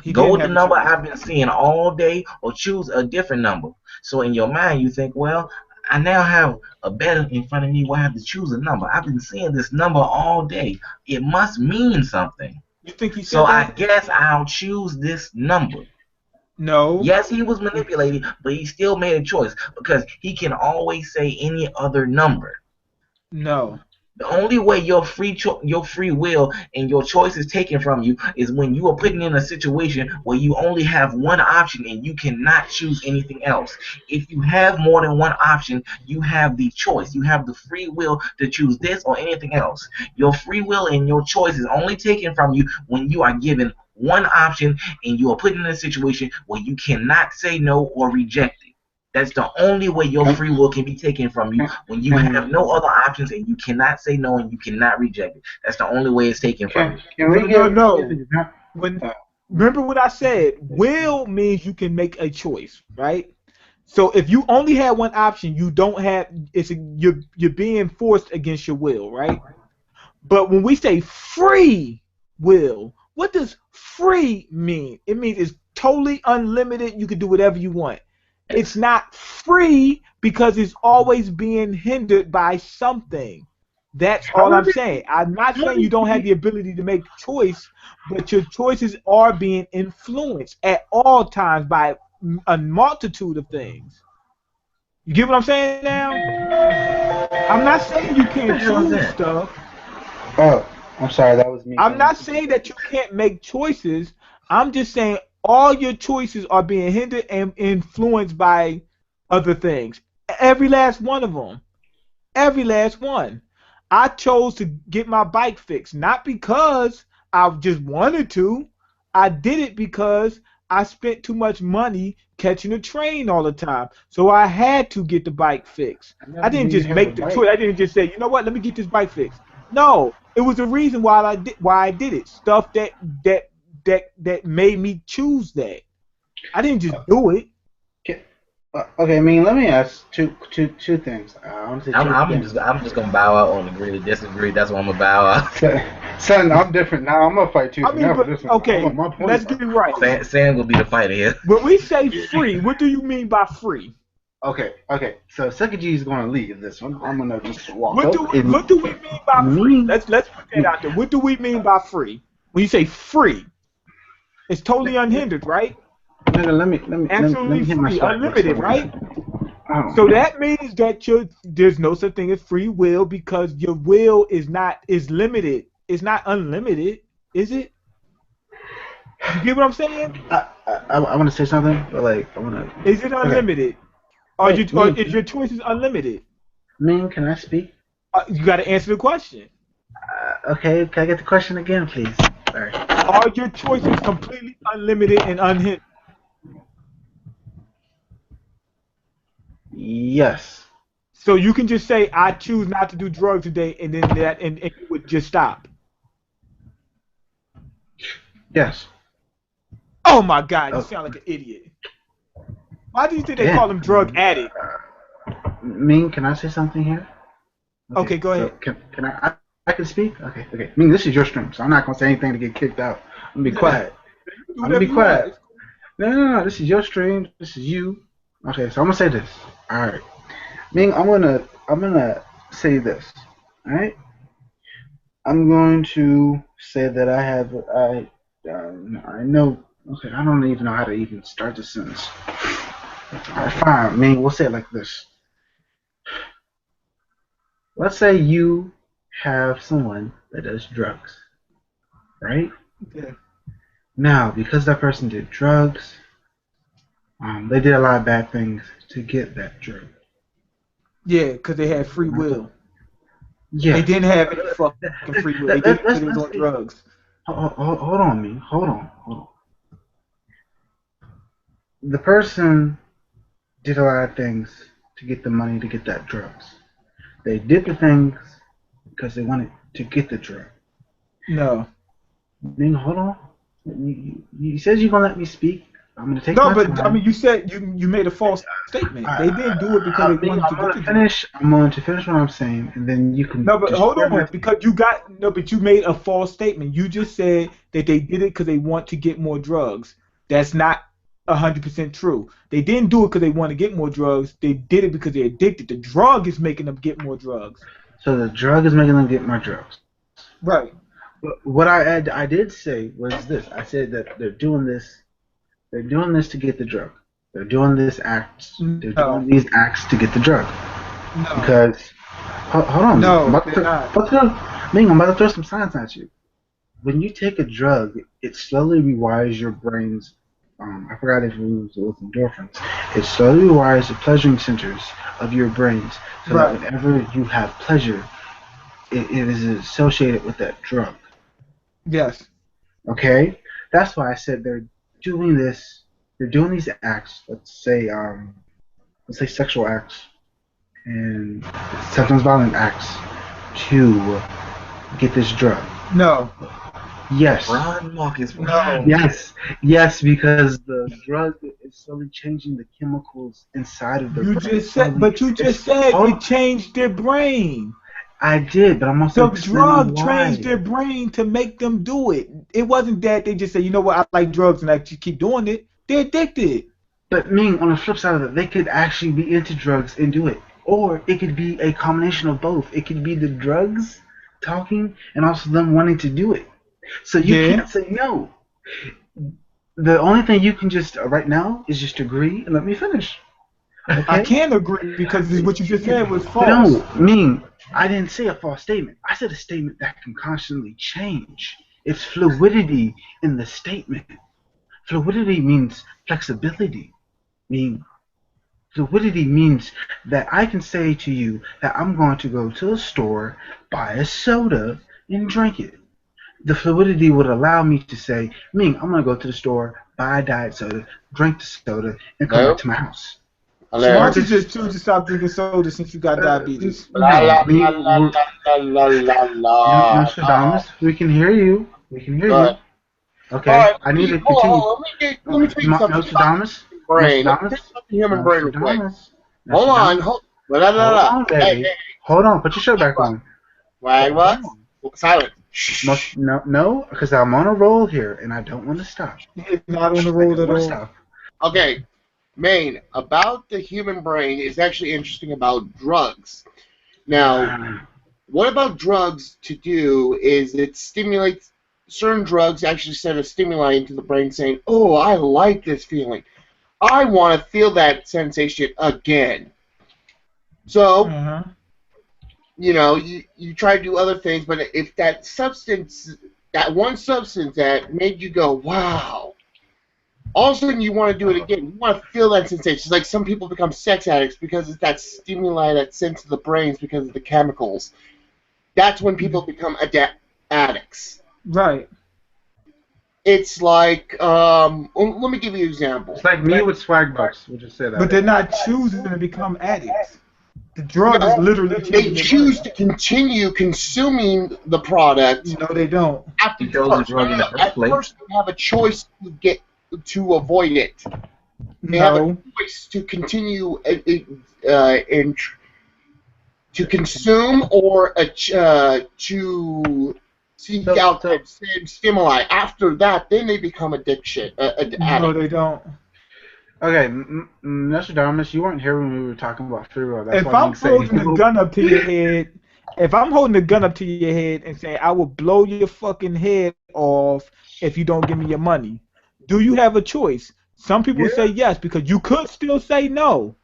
He Go didn't with the have a number choice. I've been seeing all day or choose a different number. So in your mind, you think, well, I now have a bed in front of me where I have to choose a number. I've been seeing this number all day. It must mean something. You think he So said I that? guess I'll choose this number. No. Yes, he was manipulated, but he still made a choice because he can always say any other number. No. The only way your your free will and your choice is taken from you is when you are put in a situation where you only have one option and you cannot choose anything else. If you have more than one option, you have the choice. You have the free will to choose this or anything else. Your free will and your choice is only taken from you when you are given one option and you are put in a situation where you cannot say no or reject it. That's the only way your free will can be taken from you when you have no other options and you cannot say no and you cannot reject it. That's the only way it's taken from you. Can we No. get When remember what I said? Will means you can make a choice, right? So if you only have one option, you don't have. You're being forced against your will, right? But when we say free will, what does free mean? It means it's totally unlimited. You can do whatever you want. It's not free because it's always being hindered by something. That's all I'm saying. I'm not saying you don't have the ability to make choice, but your choices are being influenced at all times by a multitude of things. You get what I'm saying now? I'm not saying you can't choose stuff. Oh, I'm sorry, that was me. I'm not saying that you can't make choices. I'm just saying all your choices are being hindered and influenced by other things. Every last one of them. Every last one. I chose to get my bike fixed, not because I just wanted to. I did it because I spent too much money catching a train all the time. So I had to get the bike fixed. I didn't just make the choice. I didn't just say, you know what, let me get this bike fixed. No, it was the reason why I did it. Stuff that made me choose that. I didn't just do it. Okay, I mean, let me ask two things. I want to say I'm just gonna bow out on agree to disagree. That's why I'm gonna bow out. Son, I'm different now. I'm gonna fight tooth and nail for this one. Okay, let's get it right. Sam gonna be the fighter here. When we say free, what do you mean by free? Okay. So Sucker G is gonna leave this one. I'm gonna just walk What up. do we mean by free? Let's put that out there. What do we mean by free? When you say free, it's totally unhindered, right? Nigga, let me Absolutely hit my free, shot. unlimited, right? So that means that there's no such thing as free will because your will is limited. It's not unlimited, is it? You get what I'm saying? I want to say something, but like I want to. Is it unlimited? Okay. Or is your choices unlimited? Ming, can I speak? You got to answer the question. Okay, can I get the question again, please? Sorry. Are your choices completely unlimited and unhindered? Yes. So you can just say, I choose not to do drugs today, and then and you would just stop. Yes. Oh my God, you sound like an idiot. Why do you think they call them drug addict? Ming, can I say something here? Okay, go ahead. So can I can speak? Okay. Ming, this is your stream, so I'm not gonna say anything to get kicked out. I'm gonna be quiet. I'm gonna be quiet. No. This is your stream. This is you. Okay, so I'm gonna say this. All right, Ming, I'm gonna say this. All right. I'm going to say that I know. Okay, I don't even know how to even start the sentence. Alright, fine. I mean, we'll say it like this. Let's say you have someone that does drugs, right? Yeah. Now, because that person did drugs, they did a lot of bad things to get that drug. Yeah, because they had free will. Yeah. They didn't have any fucking free will. They did it because they was on drugs. Hold on, me. Hold on. The person did a lot of things to get the money to get that drugs. They did the things because they wanted to get the drug. No. Then hold on. You said you're gonna let me speak. I'm gonna take No, my but time. I mean, you said you made a false statement. They didn't do it because they wanted to get the drug. I'm going to finish what I'm saying, and then you can. No, but hold destroy my on, because but you made a false statement. You just said that they did it because they want to get more drugs. That's not 100% true. They didn't do it because they want to get more drugs. They did it because they're addicted. The drug is making them get more drugs. So the drug is making them get more drugs. Right. But what I did say was this. I said that they're doing this. They're doing this to get the drug. They're doing this acts. They're doing these acts to get the drug. No. Because hold on. No, I'm they're not. I'm about to throw some science at you. When you take a drug, it slowly rewires your brain's. I forgot if it was endorphins. It slowly rewires the pleasuring centers of your brains, so that whenever you have pleasure, it is associated with that drug. Yes. Okay, that's why I said they're doing this. They're doing these acts. Let's say sexual acts and sometimes violent acts to get this drug. No. Yes. Run, Marcus, run. Yes, because the drug is slowly changing the chemicals inside of their brain. You just said it changed their brain. I did, but I'm also the drug changed their brain to make them do it. It wasn't that they just say, you know what, I like drugs and I just keep doing it. They're addicted. But on the flip side of it, they could actually be into drugs and do it. Or it could be a combination of both. It could be the drugs talking and also them wanting to do it. So you can't say no. The only thing you can just right now is just agree and let me finish. Okay? I can't agree because what you just said was false. No, I didn't say a false statement. I said a statement that can constantly change. It's fluidity in the statement. Fluidity means flexibility. Fluidity means that I can say to you that I'm going to go to a store, buy a soda, and drink it. The fluidity would allow me to say, I'm going to go to the store, buy a diet soda, drink the soda, and come back to my house. So why don't you just choose to stop drinking soda since you got diabetes? Nostradamus, we can hear you. Okay, I need to continue. Let me tell you something. Nostradamus. Human brain real quick. Hold on, baby. Hey. Hold on, put your shirt back on. What? Silent. No, because I'm on a roll here, and I don't want to stop. He's not on the roll at all. Okay, Main, about the human brain is actually interesting about drugs. Now, what about drugs to do is it stimulates, certain drugs actually send a stimuli into the brain saying, oh, I like this feeling. I want to feel that sensation again. So, you try to do other things, but if that substance, that one substance that made you go, wow, all of a sudden you want to do it again. You want to feel that sensation. It's like some people become sex addicts because it's that stimuli that's sent to the brains because of the chemicals. That's when people become addicts. Right. It's like, let me give you an example. It's like me with swag bucks. We'll just say that. But they're not choosing to become addicts. The drug is literally they choose to continue consuming the product. No, they don't. After first, they have a choice to avoid it. They have a choice to continue to consume or to seek out that same stimuli. After that, then they become addict. No, they don't. Okay, Nostradamus, you weren't here when we were talking about free will. If I'm holding the gun up to your head, and saying I will blow your fucking head off if you don't give me your money, do you have a choice? Some people say yes because you could still say no.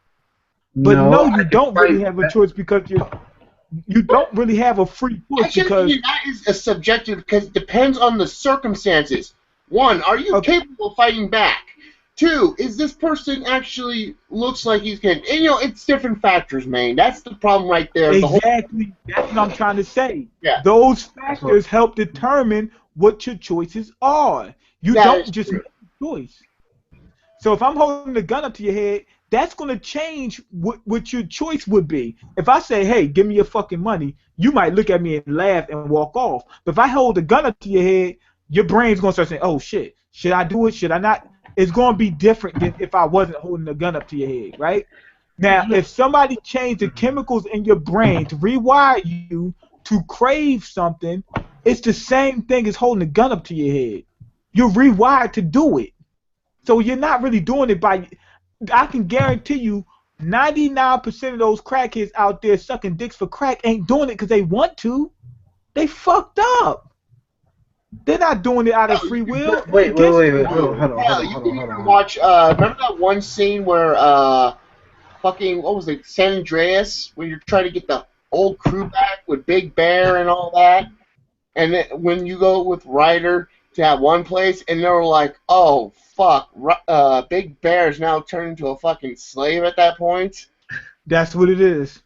But No, no, I you can don't fight really have a that. choice because you don't really have a free choice Actually, because that is a subjective because it depends on the circumstances. One, are you capable of fighting back? Two, is this person actually looks like he's getting? And, it's different factors, man. That's the problem right there. exactly that's what I'm trying to say. Yeah. Those factors help determine what your choices are. You That don't is just true. make a choice. So if I'm holding the gun up to your head, that's going to change what your choice would be. If I say, hey, give me your fucking money, you might look at me and laugh and walk off. But if I hold the gun up to your head, your brain's going to start saying, oh, shit, should I do it? Should I not? It's going to be different than if I wasn't holding the gun up to your head, right? Now, if somebody changed the chemicals in your brain to rewire you to crave something, it's the same thing as holding the gun up to your head. You're rewired to do it. So you're not really doing it by. I can guarantee you, 99% of those crackheads out there sucking dicks for crack ain't doing it because they want to. They fucked up. They're not doing it out of free will. Wait. Hold Hold Hell, you can even watch. Remember that one scene where fucking what was it, San Andreas, where you're trying to get the old crew back with Big Bear and all that, and then when you go with Ryder to that one place, and they were like, oh fuck, Big Bear is now turned into a fucking slave at that point. That's what it is.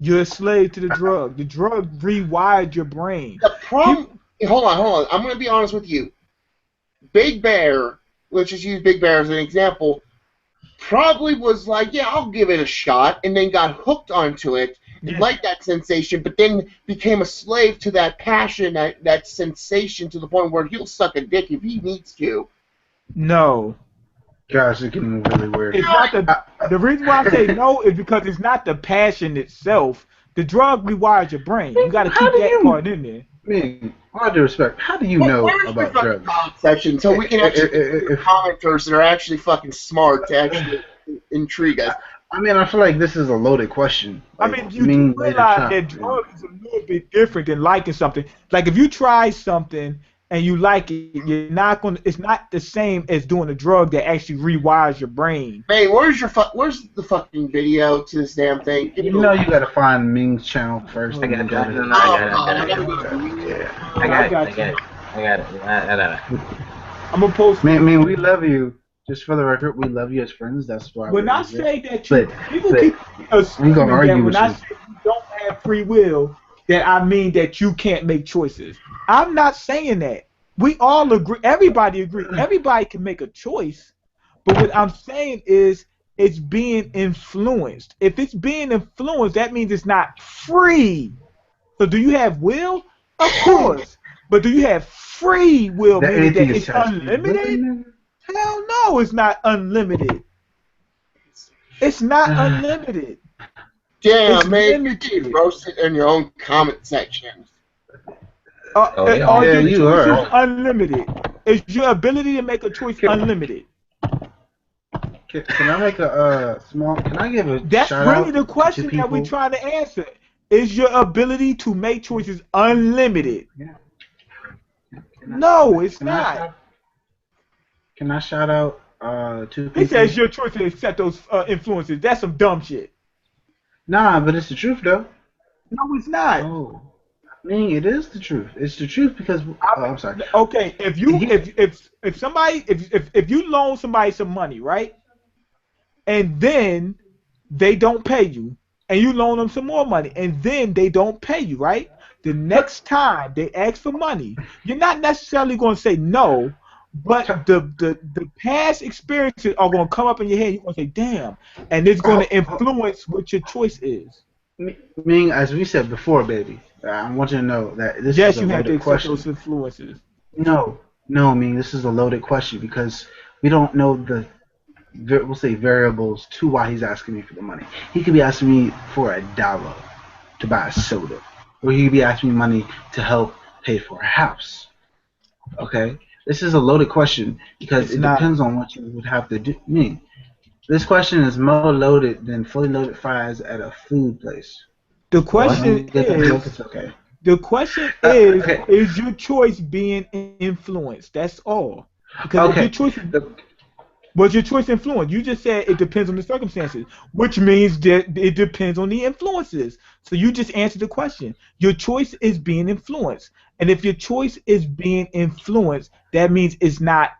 You're a slave to the drug. The drug rewired your brain. The problem. Hold on. I'm gonna be honest with you. Big Bear, let's just use Big Bear as an example, probably was like, yeah, I'll give it a shot, and then got hooked onto it, and liked that sensation, but then became a slave to that passion, that sensation, to the point where he'll suck a dick if he needs to. No. Gosh, it's getting really weird. It's not the reason why I say no is because it's not the passion itself. The drug rewires your brain. You got to keep that part in there. I mean, all due respect, how do you know about drugs? Section, so we can actually commenters that are actually fucking smart to actually intrigue us. I mean, I feel like this is a loaded question. Like, I mean, you do realize that drugs is a little bit different than liking something. Like, if you try something and you like it, you're not gonna. It's not the same as doing a drug that actually rewires your brain. Hey, where's the fucking video to this damn thing? You know, you gotta find Ming's channel first. I got it. I'm gonna post. Man, we love you. Just for the record, we love you as friends. That's why. When I say that people keep assuming that when I say you don't have free will, that I mean that you can't make choices. I'm not saying that. We all agree. Everybody agree. Everybody can make a choice. But what I'm saying is it's being influenced. If it's being influenced, that means it's not free. So do you have will? Of course. But do you have free will, meaning that it's unlimited? Hell no, it's not unlimited. It's not unlimited. Damn, man, you get roasted in your own comment section. Your choices unlimited? Is your ability to make a choice unlimited? Can I make a small? Can I give a? That's really the question that we're trying to answer. Is your ability to make choices unlimited? Yeah. No, it's not. Can I shout out two people? He says your choice to accept those influences. That's some dumb shit. Nah, but it's the truth though. No, it's not. Oh, I mean, it is the truth. It's the truth because I'm sorry. Okay, if you loan somebody some money, right, and then they don't pay you, and you loan them some more money, and then they don't pay you, right? The next time they ask for money, you're not necessarily going to say no. But the past experiences are going to come up in your head. You're going to say, damn. And it's going to influence what your choice is. Meaning, as we said before, baby, I want you to know that this is a loaded question. Those influences. No, meaning this is a loaded question because we don't know the, we'll say, variables to why he's asking me for the money. He could be asking me for $1 to buy a soda. Or he could be asking me money to help pay for a house. Okay? This is a loaded question because it depends on what you would have to do. This question is more loaded than fully loaded fries at a food place. The question is your choice being influenced? That's all. Because if your choice was your choice influence, you just said it depends on the circumstances, which means that it depends on the influences. So you just answered the question. Your choice is being influenced, and if your choice is being influenced, that means it's not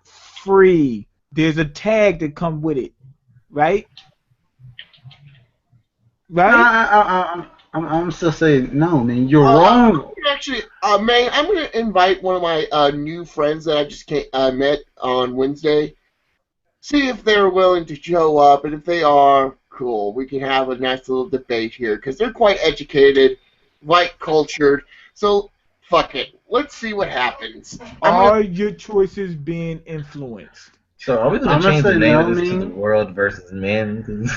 free. There's a tag that comes with it, right? No, Right? I'm still saying no, man. You're wrong. Actually, man, I'm gonna invite one of my new friends that I just met on Wednesday. See if they're willing to show up, and if they are, cool. We can have a nice little debate here because they're quite educated, white cultured. So fuck it. Let's see what happens. Are your choices being influenced? So are we gonna change the name of this to the world versus men?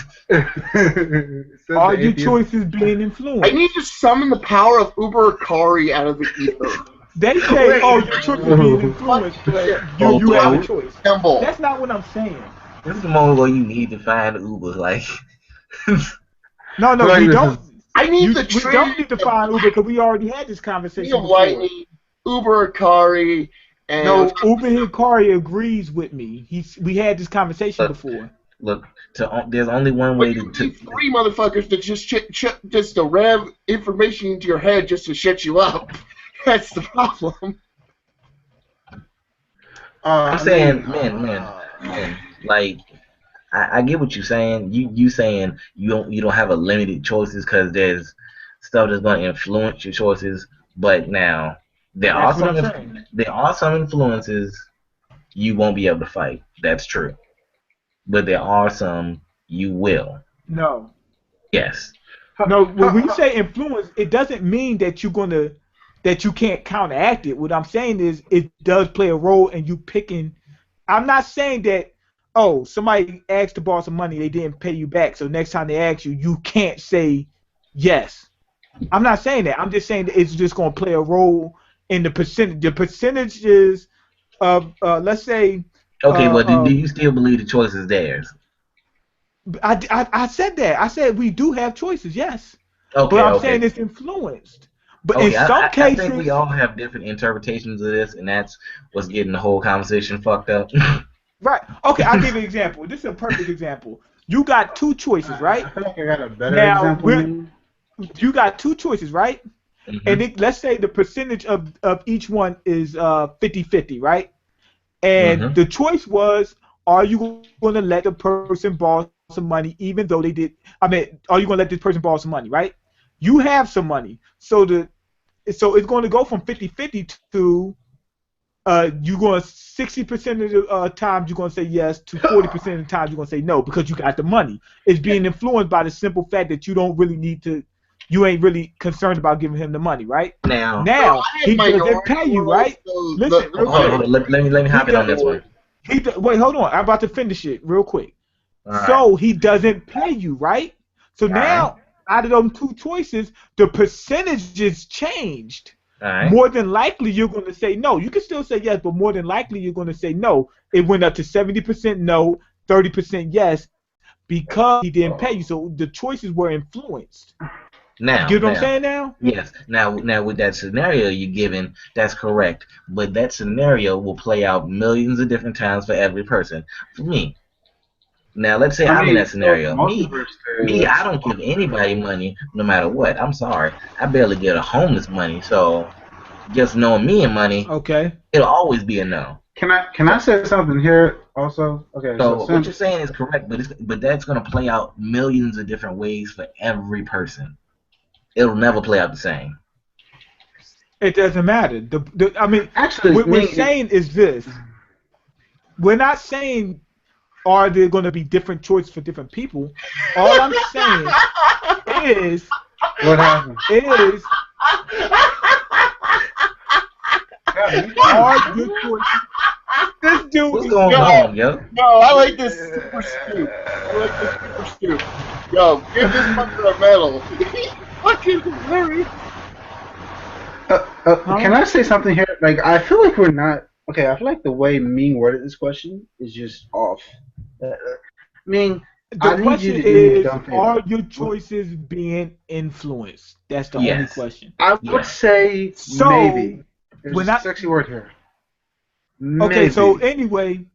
Are your choices being influenced? I need to summon the power of Uber Akari out of the ether. They say, "Oh, your choice is being influenced, but you have a choice." That's not what I'm saying. This is the moment where you need to find Uber, like. No, we don't. I need we don't need to find Uber because we already had this conversation before. Lightning, Uber Akari, and no, Uber Akari agrees with me. We had this conversation before. Look, there's only one way to. Three motherfuckers that just to ram information into your head just to shut you up. That's the problem. I'm saying, man. Like, I get what you're saying. You saying you don't have a limited choices because there's stuff that's going to influence your choices. But now there are some influences you won't be able to fight. That's true. But there are some you will. No. Yes. No. When we say influence, it doesn't mean that that you can't counteract it. What I'm saying is it does play a role in you picking. I'm not saying that, oh, somebody asked to borrow some money, they didn't pay you back, so next time they ask you, you can't say yes. I'm not saying that. I'm just saying that it's just going to play a role in the percentage. The percentages of, let's say. Okay, well, do you still believe the choice is theirs? I said that. I said we do have choices, yes. Okay, but I'm saying it's influenced. But okay, in some cases, I think we all have different interpretations of this, and that's what's getting the whole conversation fucked up. Right. Okay, I'll give you an example. This is a perfect example. You got two choices, right? I feel like I got a better example. You got two choices, right? Mm-hmm. And let's say the percentage of each one is 50-50, right? And the choice was, are you going to let the person borrow some money even though they did? I mean, are you going to let this person borrow some money, right? You have some money, so it's going to go from 50-50 to you're going 60% of the times you're going to say yes to 40% of the times you're going to say no because you got the money. It's being influenced by the simple fact that you don't really need to. You ain't really concerned about giving him the money, right? Now he doesn't pay you, right? Listen, real quick. Let me hop in on this one. Wait, hold on. I'm about to finish it real quick. Right. So he doesn't pay you, right? So now, out of those two choices, the percentages changed. Right. More than likely, you're going to say no. You can still say yes, but more than likely, you're going to say no. It went up to 70% no, 30% yes, because he didn't pay you. So the choices were influenced. Now, you know what I'm saying now? Yes. Now with that scenario you're given, that's correct. But that scenario will play out millions of different times for every person. For me. Now, let's say I'm in that scenario. Me, I don't give anybody money no matter what. I'm sorry. I barely get a homeless money. So just knowing me and money, it'll always be a no. Can I say something here also? Okay. So what you're saying is correct, but that's going to play out millions of different ways for every person. It'll never play out the same. It doesn't matter. I mean, actually, what we're saying is this. We're not saying are there going to be different choices for different people. All I'm saying is what happened is are your choices. This dude what's going on, yo? No, I like this super scoop. Yo, give this fucker a medal. Fucking hilarious. Can I say something here? Like, I feel like we're not. Okay, I feel like the way Ming worded this question is just off. Ming, the question is, are your choices being influenced? That's the only question. I would say maybe. There's a sexy word here. Okay, so Maybe. anyway,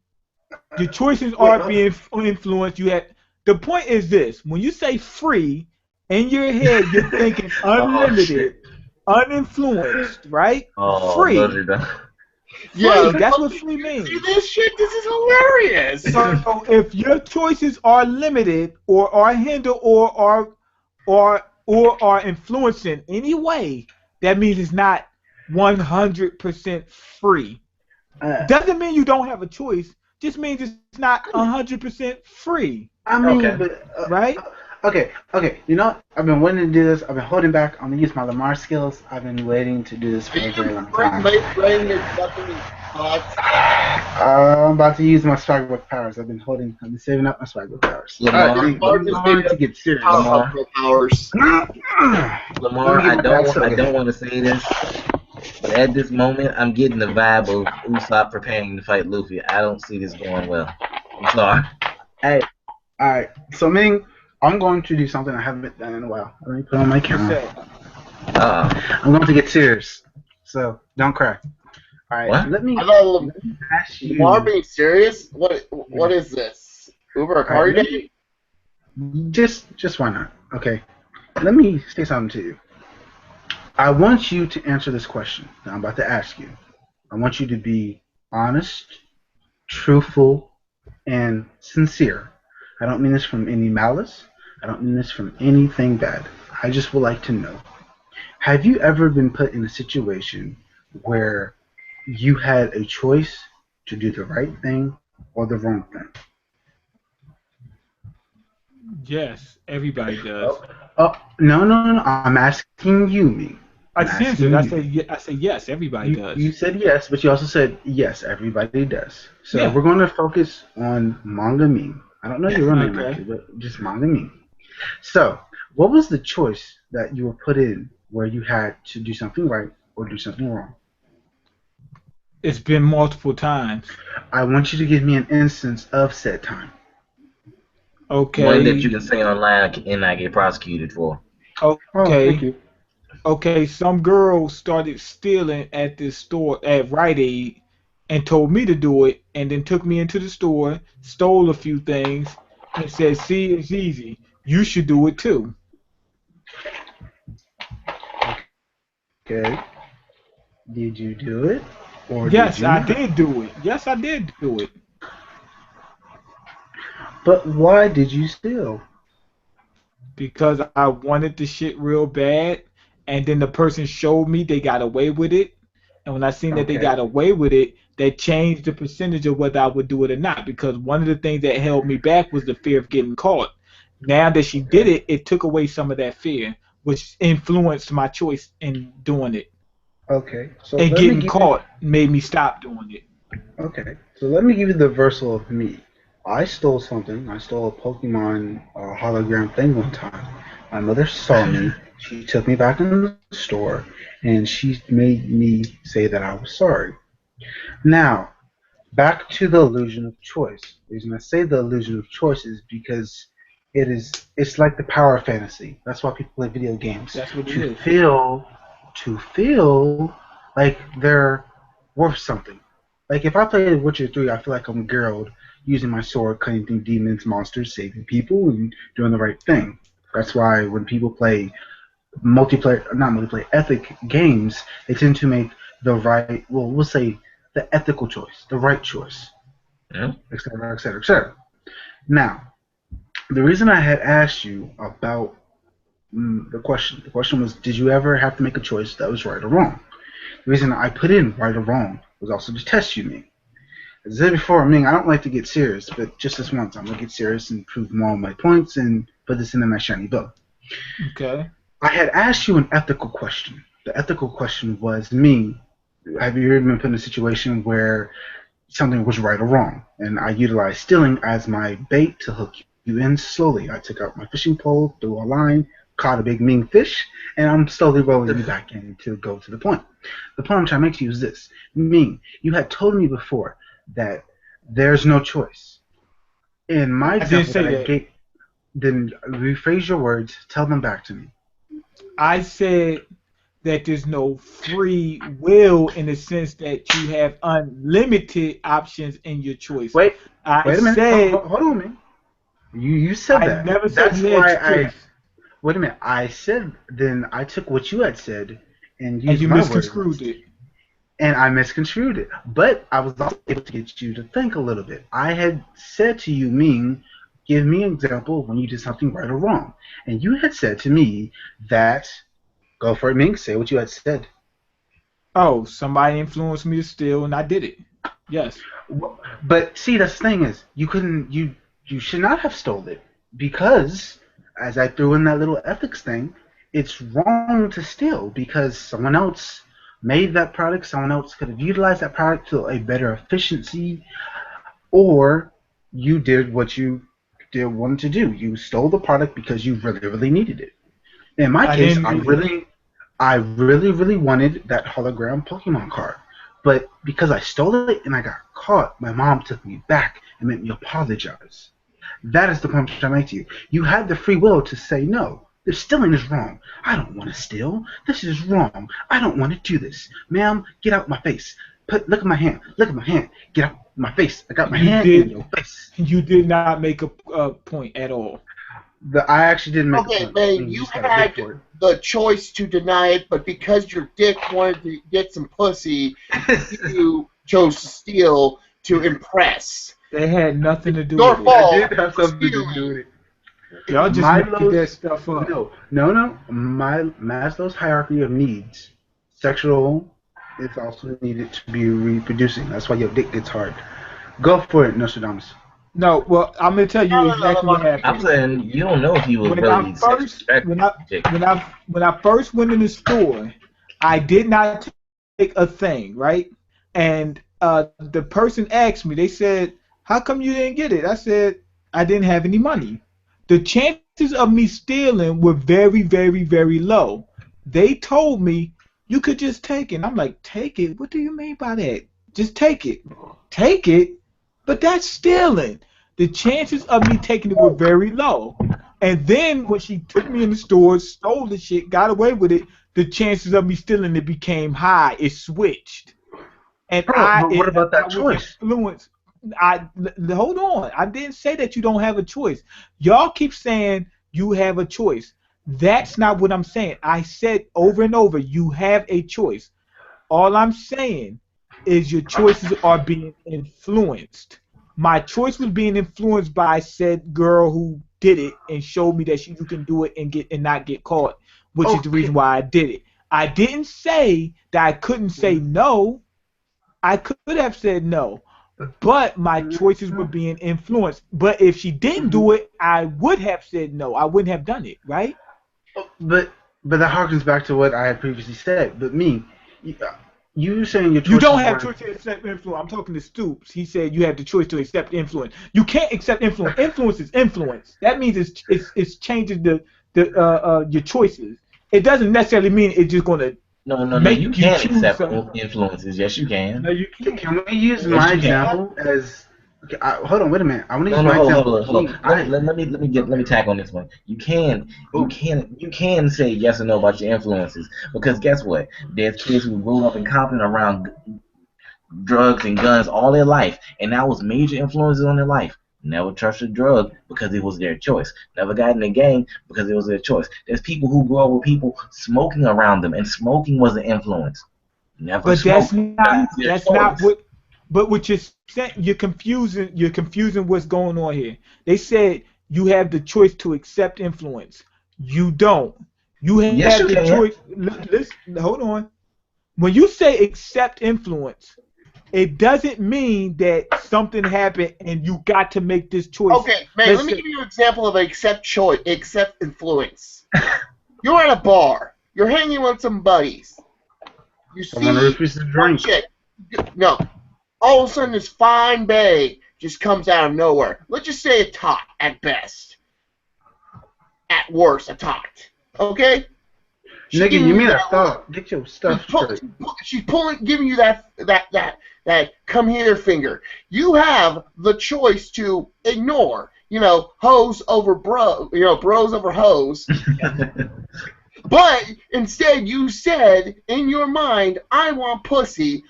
your choices Wait, are being influenced. You had the point is this: when you say free, in your head you're thinking Oh unlimited, shit. uninfluenced, right? Oh no, Free, they don't. Yeah, free. That's what free see means. this shit? This is hilarious. So if your choices are limited or are hindered or are influenced in any way, that means it's not 100% free. uh, Doesn't mean you don't have a choice. Just means it's not 100% free, I mean, Okay. but right? okay. You know, what? I've been wanting to do this. I've been holding back. I'm gonna use my Lamar skills. I've been waiting to do this Are for a very you long time. laying your fucking thoughts? I'm about to use my swagbook powers. I've been saving up my swagbook powers. All right, Lamar, Lamar moving just gave on you to get serious. Lamar, Powerpuff powers. Let Lamar. me get my back I soda. don't want to say this, but at this moment, I'm getting the vibe of Usopp preparing to fight Luffy. I don't see this going well. I'm sorry. Hey, all right. So, Ming, I'm going to do something I haven't done in a while. Let me put on my What's camera. that? I'm going to get serious. So, don't cry. All right. What? Let me I thought ask Lamar you. being serious. What Yeah. is this? Uber All right. Akari Let Day? me, just why not? Okay. Let me say something to you. I want you to answer this question that I'm about to ask you. I want you to be honest, truthful, and sincere. I don't mean this from any malice. I don't mean this from anything bad. I just would like to know. Have you ever been put in a situation where you had a choice to do the right thing or the wrong thing? Yes, everybody does. Oh, no. I'm asking you, me. I I'm censored. asking I you. said, I said yes, everybody You does. said yes, but you also said yes, everybody does. So Yeah. we're going to focus on MangaMiyn. I don't know your real name Okay. actually, but just MangaMiyn. So, what was the choice that you were put in where you had to do something right or do something wrong? It's been multiple times. I want you to give me an instance of said time. One that you Okay. can say online and not get prosecuted for. Oh, thank Okay. you. Okay. Some girl started stealing at this store at Rite Aid and told me to do it, and then took me into the store, stole a few things, and said, "See, it's easy. You should do it too." Okay. Did you do it or did Yes, you I not? did do it. Yes, I did do it. But why did you steal? Because I wanted the shit real bad, and then the person showed me they got away with it, and when I seen that they Okay. got away with it, that changed the percentage of whether I would do it or not. Because one of the things that held me back was the fear of getting caught. Now that she did Okay. it, it took away some of that fear, which influenced my choice in doing it. Okay. So And let me getting give you caught made me stop doing it. Okay, so let me give you the versal of me. I stole something. I stole a Pokemon hologram thing one time. My mother saw me. She took me back in the store, and she made me say that I was sorry. Now, back to the illusion of choice. The reason I say the illusion of choice is because it's like the power of fantasy. That's why people play video games That's what it to is. feel like they're worth something. Like if I play Witcher 3, I feel like I'm Geralt using my sword, cutting through demons, monsters, saving people, and doing the right thing. That's why when people play not multiplayer, ethic games, they tend to make the right, well, we'll say the ethical choice, the right choice, Yeah. etc., etc., etc. Now, the reason I had asked you about the question was, did you ever have to make a choice that was right or wrong? The reason I put in right or wrong was also to test you, Ming. As I said before, Ming, I don't like to get serious, but just this once, I'm gonna get serious and prove all my points and put this into my shiny book. Okay. I had asked you an ethical question. The ethical question was, Ming, have you ever been put in a situation where something was right or wrong? And I utilized stealing as my bait to hook you in slowly. I took out my fishing pole, threw a line, caught a big Ming fish, and I'm slowly rolling you back in to go to the point. The point I'm trying to make to you is this. Ming, you had told me before that there's no choice. In my I didn't example that say I that. gave, then rephrase your words, tell them back to me. I said that there's no free will in the sense that you have unlimited options in your choice. Wait, I wait a minute. said Hold on, man. You said I that. never said That's you had why choice, wait a minute. I said then I took what you had said and and used you my misconstrued words, it. and I misconstrued it. But I was also able to get you to think a little bit. I had said to you, Ming, give me an example of when you did something right or wrong, and you had said to me that go for it, Ming. Say what you had said. Oh, somebody influenced me to steal, and I did it. Yes. But see, the thing is, you should not have stolen it because, as I threw in that little ethics thing, it's wrong to steal because someone else made that product, someone else could have utilized that product to a better efficiency, or you did what you did wanted to do. You stole the product because you really, really needed it. In my I case, didn't need it. I really, really wanted that hologram Pokemon card. But because I stole it and I got caught, my mom took me back and made me apologize. That is the point I make to you. You had the free will to say no. This stealing is wrong. I don't want to steal. This is wrong. I don't want to do this. Ma'am, get out my face. Look at my hand. Look at my hand. Get out my face. I got my You hand in did. your face. You did not make a point at all. I actually didn't make a Okay, point. man, You you just gotta had dig for it. the choice to deny it, but because your dick wanted to get some pussy, you chose to steal to impress. They had nothing to do Your with it. fault. That did have something to Stealing. do with it. Y'all just making that stuff up. No. My Maslow's hierarchy of needs, sexual is also needed to be reproducing. That's why your dick gets hard. Go for it, Nostradamus. No, well, I'm gonna tell you exactly what I'm happened. saying you don't know if he was When really I first, when I, sexually. when I first went in the store, I did not take a thing, right? And the person asked me. They said, "How come you didn't get it?" I said, "I didn't have any money." The chances of me stealing were very, very, very low. They told me you could just take it. And I'm like, take it? What do you mean by that? Just take it. Take it? But that's stealing. The chances of me taking it were very low. And then when she took me in the store, stole the shit, got away with it, the chances of me stealing it became high. It switched. And But what about that I was choice? influenced. Hold on. I didn't say that you don't have a choice. Y'all keep saying you have a choice. That's not what I'm saying. I said over and over, you have a choice. All I'm saying is your choices are being influenced. My choice was being influenced by said girl who did it and showed me that you can do it and not get caught, which is the reason why I did it. I didn't say that I couldn't say no. I could have said no, but my choices were being influenced. But if she didn't do it, I would have said no. I wouldn't have done it, right? But that harkens back to what I had previously said. But me, you saying your choices You don't have were- choice to accept influence. I'm talking to Stoops. He said you have the choice to accept influence. You can't accept influence. Influence is influence. That means it's changing your choices. It doesn't necessarily mean it's just going to No. make You you can choose accept something. influences. Yes, you can. No, you can't. Can we use Yes, my you can. example as? Okay, hold on, wait a minute. I want to No, use no, my hold example. on, hold on. Let me tag on this one. You can say yes or no about your influences because guess what? There's kids who grew up in Compton around drugs and guns all their life, and that was major influences on their life. Never touched a drug because it was their choice. Never got in a gang because it was their choice. There's people who grew up with people smoking around them, and smoking was an influence. Never But smoked. that's not what. But what you're saying, you're confusing what's going on here. They said you have the choice to accept influence. You don't. You Yes, have you the can. choice. Listen, hold on. When you say accept influence, it doesn't mean that something happened and you got to make this choice. Okay, man, let me give you an example of accept influence. You're at a bar. You're hanging with some buddies. You Someone see refuses to one drink. chick. No. All of a sudden, this fine babe just comes out of nowhere. Let's just say a tot at best. At worst, a tot. Okay? Nigga, you mean I thought? Get your stuff straight. She's giving you that come here finger. You have the choice to ignore, hose over bro, bros over hose. But instead, you said in your mind, "I want pussy."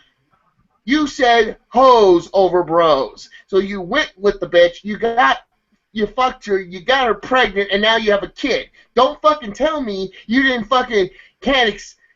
You said hoes over bros. So you went with the bitch. You fucked her. You got her pregnant, and now you have a kid. Don't fucking tell me you didn't fucking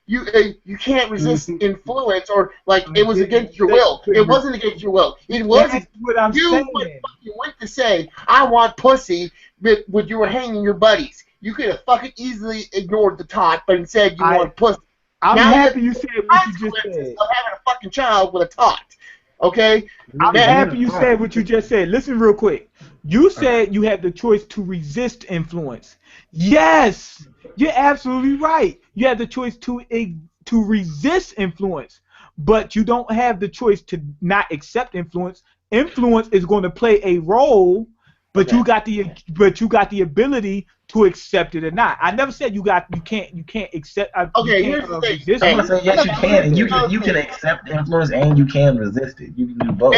you can't resist influence, or like it was against your will. It wasn't against your will. It was. That's what I'm You saying. fucking went to say, "I want pussy," but when you were hanging your buddies. You could have fucking easily ignored the tot, but instead you want pussy. I'm Now happy you said what you just said. Of having a fucking child with a tot. Okay? I'm happy you said what you just said. Listen real quick. You said you had the choice to resist influence. Yes, you're absolutely right. You have the choice to resist influence, but you don't have the choice to not accept influence. Influence is going to play a role, but you got the ability to accept it or not. I never said you can't accept. Here's the thing. I'm gonna say yes, you can. You can accept influence and you can resist it. You can do both.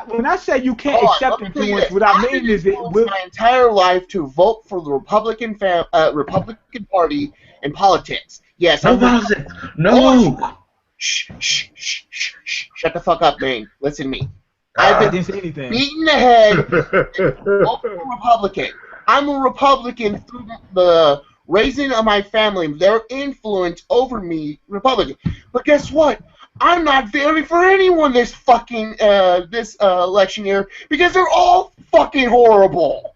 When I say you can't accept influence, what I mean is it will. My entire life to vote for the Republican Party in politics. Yes, No. Shut the fuck up, man. Listen to me. I didn't say anything. Beaten the head. Vote for Republican. I'm a Republican through the raising of my family. Their influence over me, Republican. But guess what? I'm not voting for anyone this fucking this election year because they're all fucking horrible.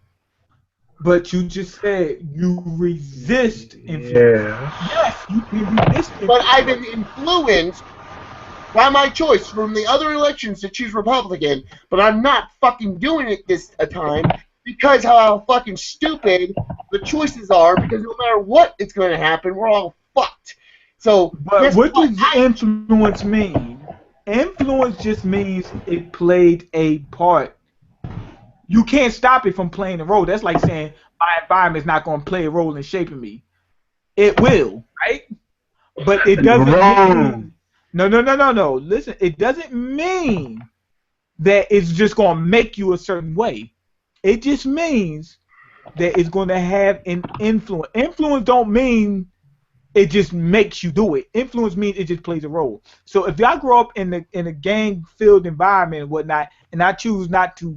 But you just said you resist influence. Yes, you can resist influence. But I've been influenced by my choice from the other elections to choose Republican, but I'm not fucking doing it this time because how fucking stupid the choices are, because no matter what is going to happen, we're all fucked. So, but what does influence mean? Influence just means it played a part. You can't stop it from playing a role. That's like saying my environment is not going to play a role in shaping me. It will, right? But it doesn't mean... No. Listen, it doesn't mean that it's just going to make you a certain way. It just means that it's going to have an influence. Influence don't mean it just makes you do it. Influence means it just plays a role. So if I grow up in a gang-filled environment and whatnot, and I choose not to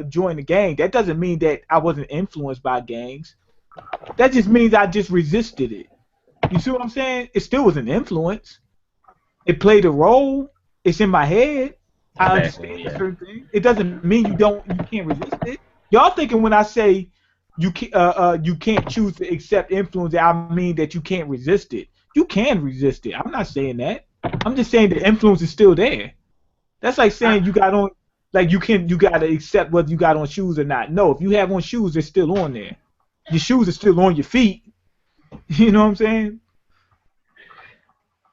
join the gang, that doesn't mean that I wasn't influenced by gangs. That just means I just resisted it. You see what I'm saying? It still was an influence. It played a role. It's in my head. I understand certain things. It doesn't mean you can't resist it. Y'all thinking when I say you can't choose to accept influence, I mean that you can't resist it. You can resist it. I'm not saying that. I'm just saying the influence is still there. That's like saying you got to accept whether you got on shoes or not. No, if you have on shoes, they're still on there. Your shoes are still on your feet. You know what I'm saying?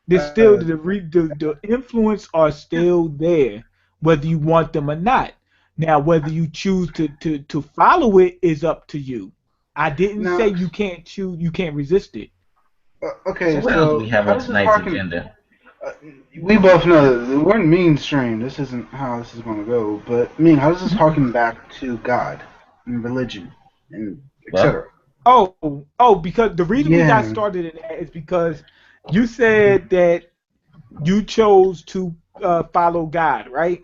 There's still the influence are still there, whether you want them or not. Now, whether you choose to follow it is up to you. I didn't say you can't choose, you can't resist it. Okay, so what else do we have on tonight's agenda? We both know that we're in mainstream. This isn't how this is going to go. But how does this harken back to God and religion and etc.? Because the reason we got started in that is because you said that you chose to follow God, right?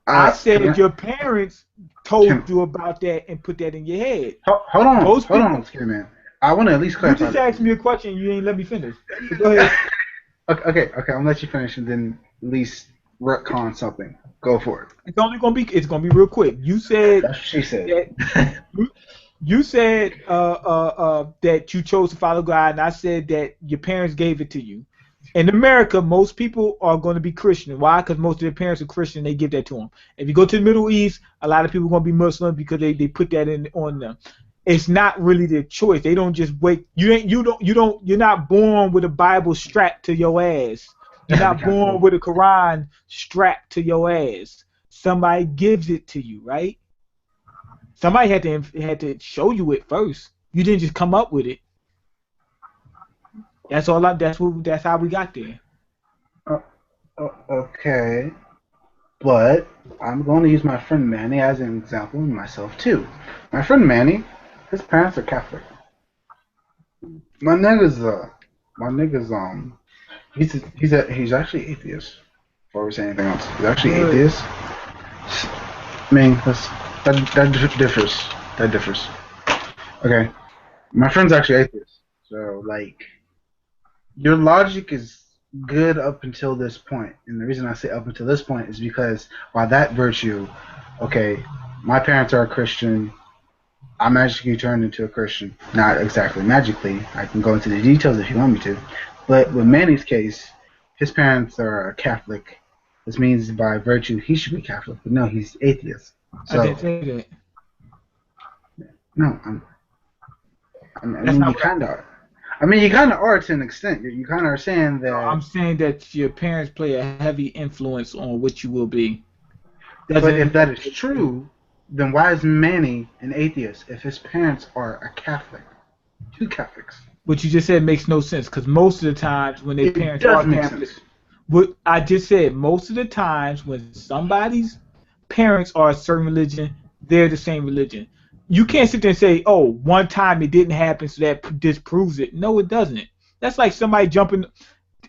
I said your parents told you about that and put that in your head. Hold on, excuse me, man. I want to at least clarify. You just asked me a question. You ain't let me finish. So go ahead. Okay. I'm gonna let you finish and then at least retcon something. Go for it. It's gonna be real quick. You said. That's what she said. You said that you chose to follow God, and I said that your parents gave it to you. In America, most people are going to be Christian. Why? Because most of their parents are Christian. They give that to them. If you go to the Middle East, a lot of people are going to be Muslim because they put that on them. It's not really their choice. They don't just wait. You're not born with a Bible strapped to your ass. You're not born with a Quran strapped to your ass. Somebody gives it to you, right? Somebody had to show you it first. You didn't just come up with it. That's all. That's how we got there. Okay, but I'm going to use my friend Manny as an example and myself too. My friend Manny, his parents are Catholic. my nigga's he's actually atheist. Before we say anything else, he's actually atheist. I mean, that differs. That differs. Okay, my friend's actually atheist. So like, your logic is good up until this point, and the reason I say up until this point is because while that virtue, okay, my parents are a Christian. I magically turned into a Christian. Not exactly magically. I can go into the details if you want me to. But with Manny's case, his parents are Catholic. This means by virtue he should be Catholic. But no, he's atheist. So, I didn't say that. no, I mean, you kind of are. I mean, you kind of are to an extent. You kind of are saying that. I'm saying that your parents play a heavy influence on what you will be. But if that is true, then why is Manny an atheist if his parents are a Catholic? Two Catholics. What you just said makes no sense because most of the times when their parents are Catholic, what I just said, most of the times when somebody's parents are a certain religion, they're the same religion. You can't sit there and say, oh, one time it didn't happen, so that disproves it. No, it doesn't. That's like somebody jumping.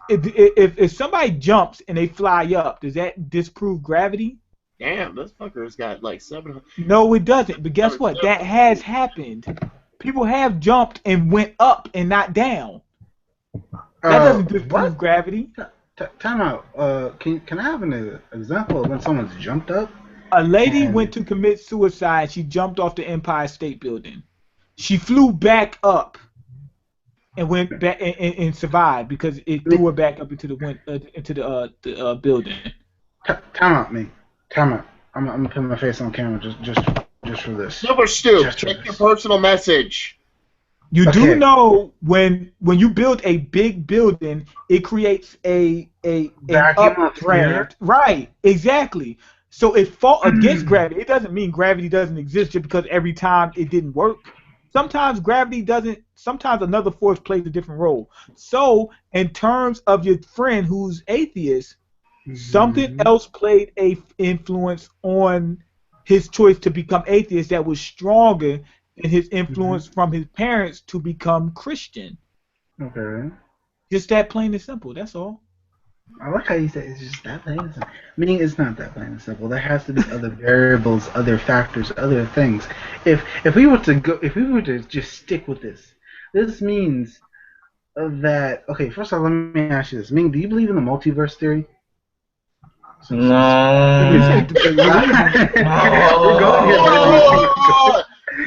If somebody jumps and they fly up, does that disprove gravity? Damn, this fucker's got like 700. No, it doesn't. But guess what? That has happened. People have jumped and went up and not down. That doesn't disprove gravity. Time out. Can I have an example of when someone's jumped up? A lady went to commit suicide. She jumped off the Empire State Building. She flew back up and went back and survived because it threw her back up into the building. Time out, me. Time out. I'm gonna put my face on camera just for this. Super Stu, check your personal message. You do know when you build a big building, it creates an updraft. Right, exactly. So it fought against gravity. It doesn't mean gravity doesn't exist just because every time it didn't work. Sometimes gravity doesn't. Sometimes another force plays a different role. So in terms of your friend who's atheist, something else played a influence on his choice to become atheist that was stronger than his influence from his parents to become Christian. Okay. Just that plain and simple. That's all. I like how you say it's just that plain and simple. I mean, it's not that plain and simple. There has to be other variables, other factors, other things. If we were to just stick with this means that okay. First of all, let me ask you this. Ming, do you believe in the multiverse theory? No. You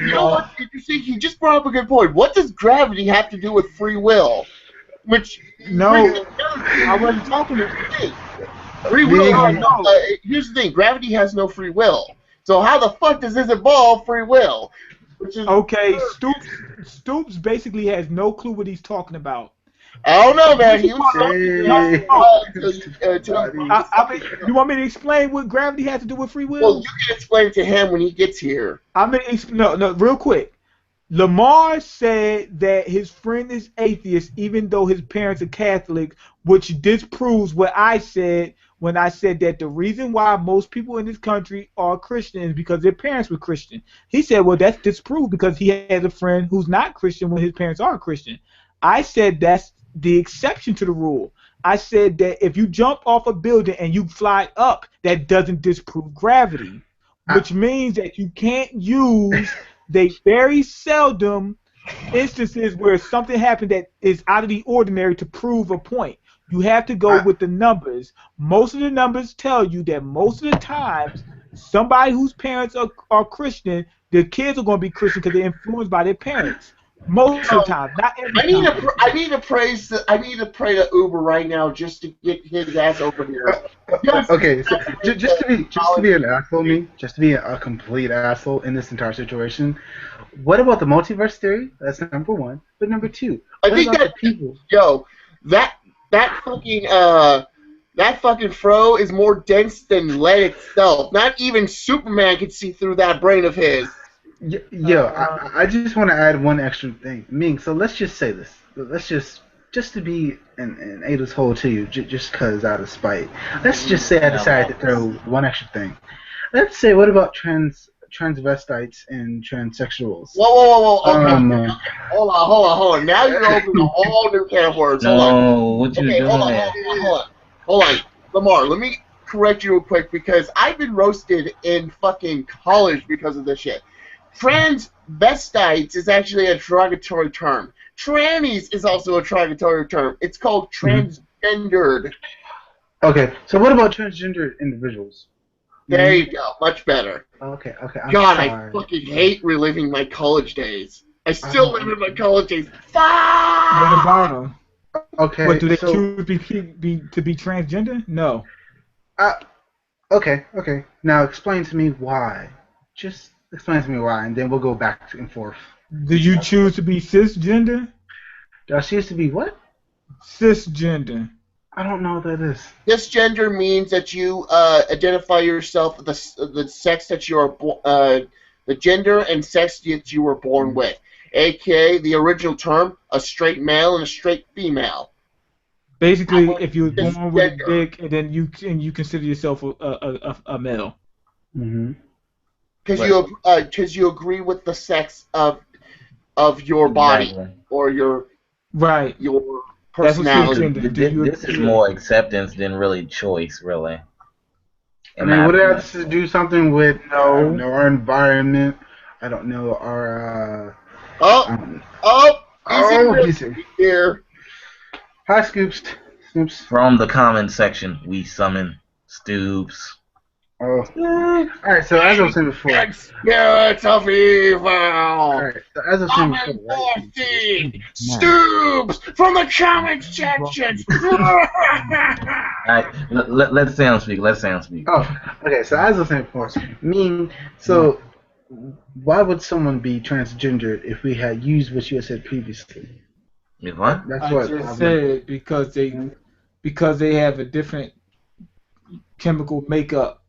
know what? You see, he just brought up a good point. What does gravity have to do with free will? Which I wasn't talking to you. Free will. Here's the thing: gravity has no free will. So how the fuck does this involve free will? Okay, Stoops basically has no clue what he's talking about. I don't know, man. He you want me to explain what gravity has to do with free will? Well, you can explain to him when he gets here. No, real quick. Lamar said that his friend is atheist even though his parents are Catholic, which disproves what I said when I said that the reason why most people in this country are Christian is because their parents were Christian. He said, well, that's disproved because he has a friend who's not Christian when his parents are Christian. I said that's the exception to the rule. I said that if you jump off a building and you fly up, that doesn't disprove gravity, which means that you can't use the very seldom instances where something happened that is out of the ordinary to prove a point. You have to go with the numbers. Most of the numbers tell you that most of the times somebody whose parents are Christian, their kids are going to be Christian because they're influenced by their parents. Most of the time, not every time. I need to pray to Uber right now just to get his ass over here. Okay, so just to be an asshole, just to be a complete asshole in this entire situation. What about the multiverse theory? That's number one. But number two, I think that people. Yo, that fucking fro is more dense than lead itself. Not even Superman can see through that brain of his. I just want to add one extra thing. Ming, so let's just say this. Let's just to be an Ada's hole to you, just because out of spite. Let's just say I decided to throw one extra thing. Let's say, what about transvestites and transsexuals. Whoa. Okay. Hold on. Now you're opening a whole new can of worms. Hold on. No, what you Okay, doing? hold on. Lamar, let me correct you real quick because I've been roasted in fucking college because of this shit. Transvestites is actually a derogatory term. Trannies is also a derogatory term. It's called transgendered. Okay, so what about transgender individuals? There you go. Much better. Okay. I'm God, sorry. I fucking hate reliving my college days. I still live in my college days. Fuck! What about them? Okay, What, do they so, choose to be transgender? No. Okay. Now explain to me why. Just explain to me why, and then we'll go back and forth. Do you choose to be cisgender? Do I choose to be what? Cisgender. I don't know what that is. Cisgender means that you identify yourself the sex that you are the gender and sex that you were born with, aka the original term, a straight male and a straight female. Basically, if you were born with a dick and then you consider yourself a male. Because you agree with the sex of your body or your personality. This is more acceptance than really choice, really. I mean, would it have to do something with our environment? I don't know our. Easy here. Hi, Scoops. From the comment section, we summon Stoops. Oh. Alright, so as I was saying before. Spirits of evil! Alright, so as I was saying before. Right? Stoops! From the comment section! Alright, let Sam speak. Oh, okay, so as I was saying before. So why would someone be transgender if we had used what you had said previously? What? That's what I just said because they have a different chemical makeup.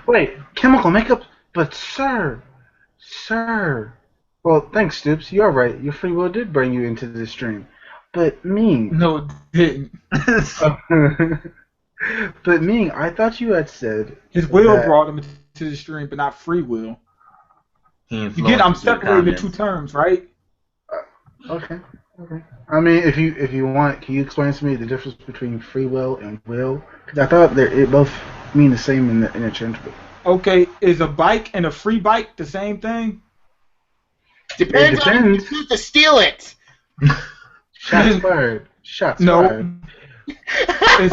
Wait, chemical makeup? But sir. Well, thanks, Stoops. You're right. Your free will did bring you into this stream. But Ming. No, it didn't. But Ming, I thought you had said his will brought him into the stream, but not free will. You get? I'm separating the two terms, right? Okay. I mean, if you want, can you explain to me the difference between free will and will? Because I thought it both mean the same in interchangeable. Okay, is a bike and a free bike the same thing? Depends on if you choose to steal it. Shots fired. No. Is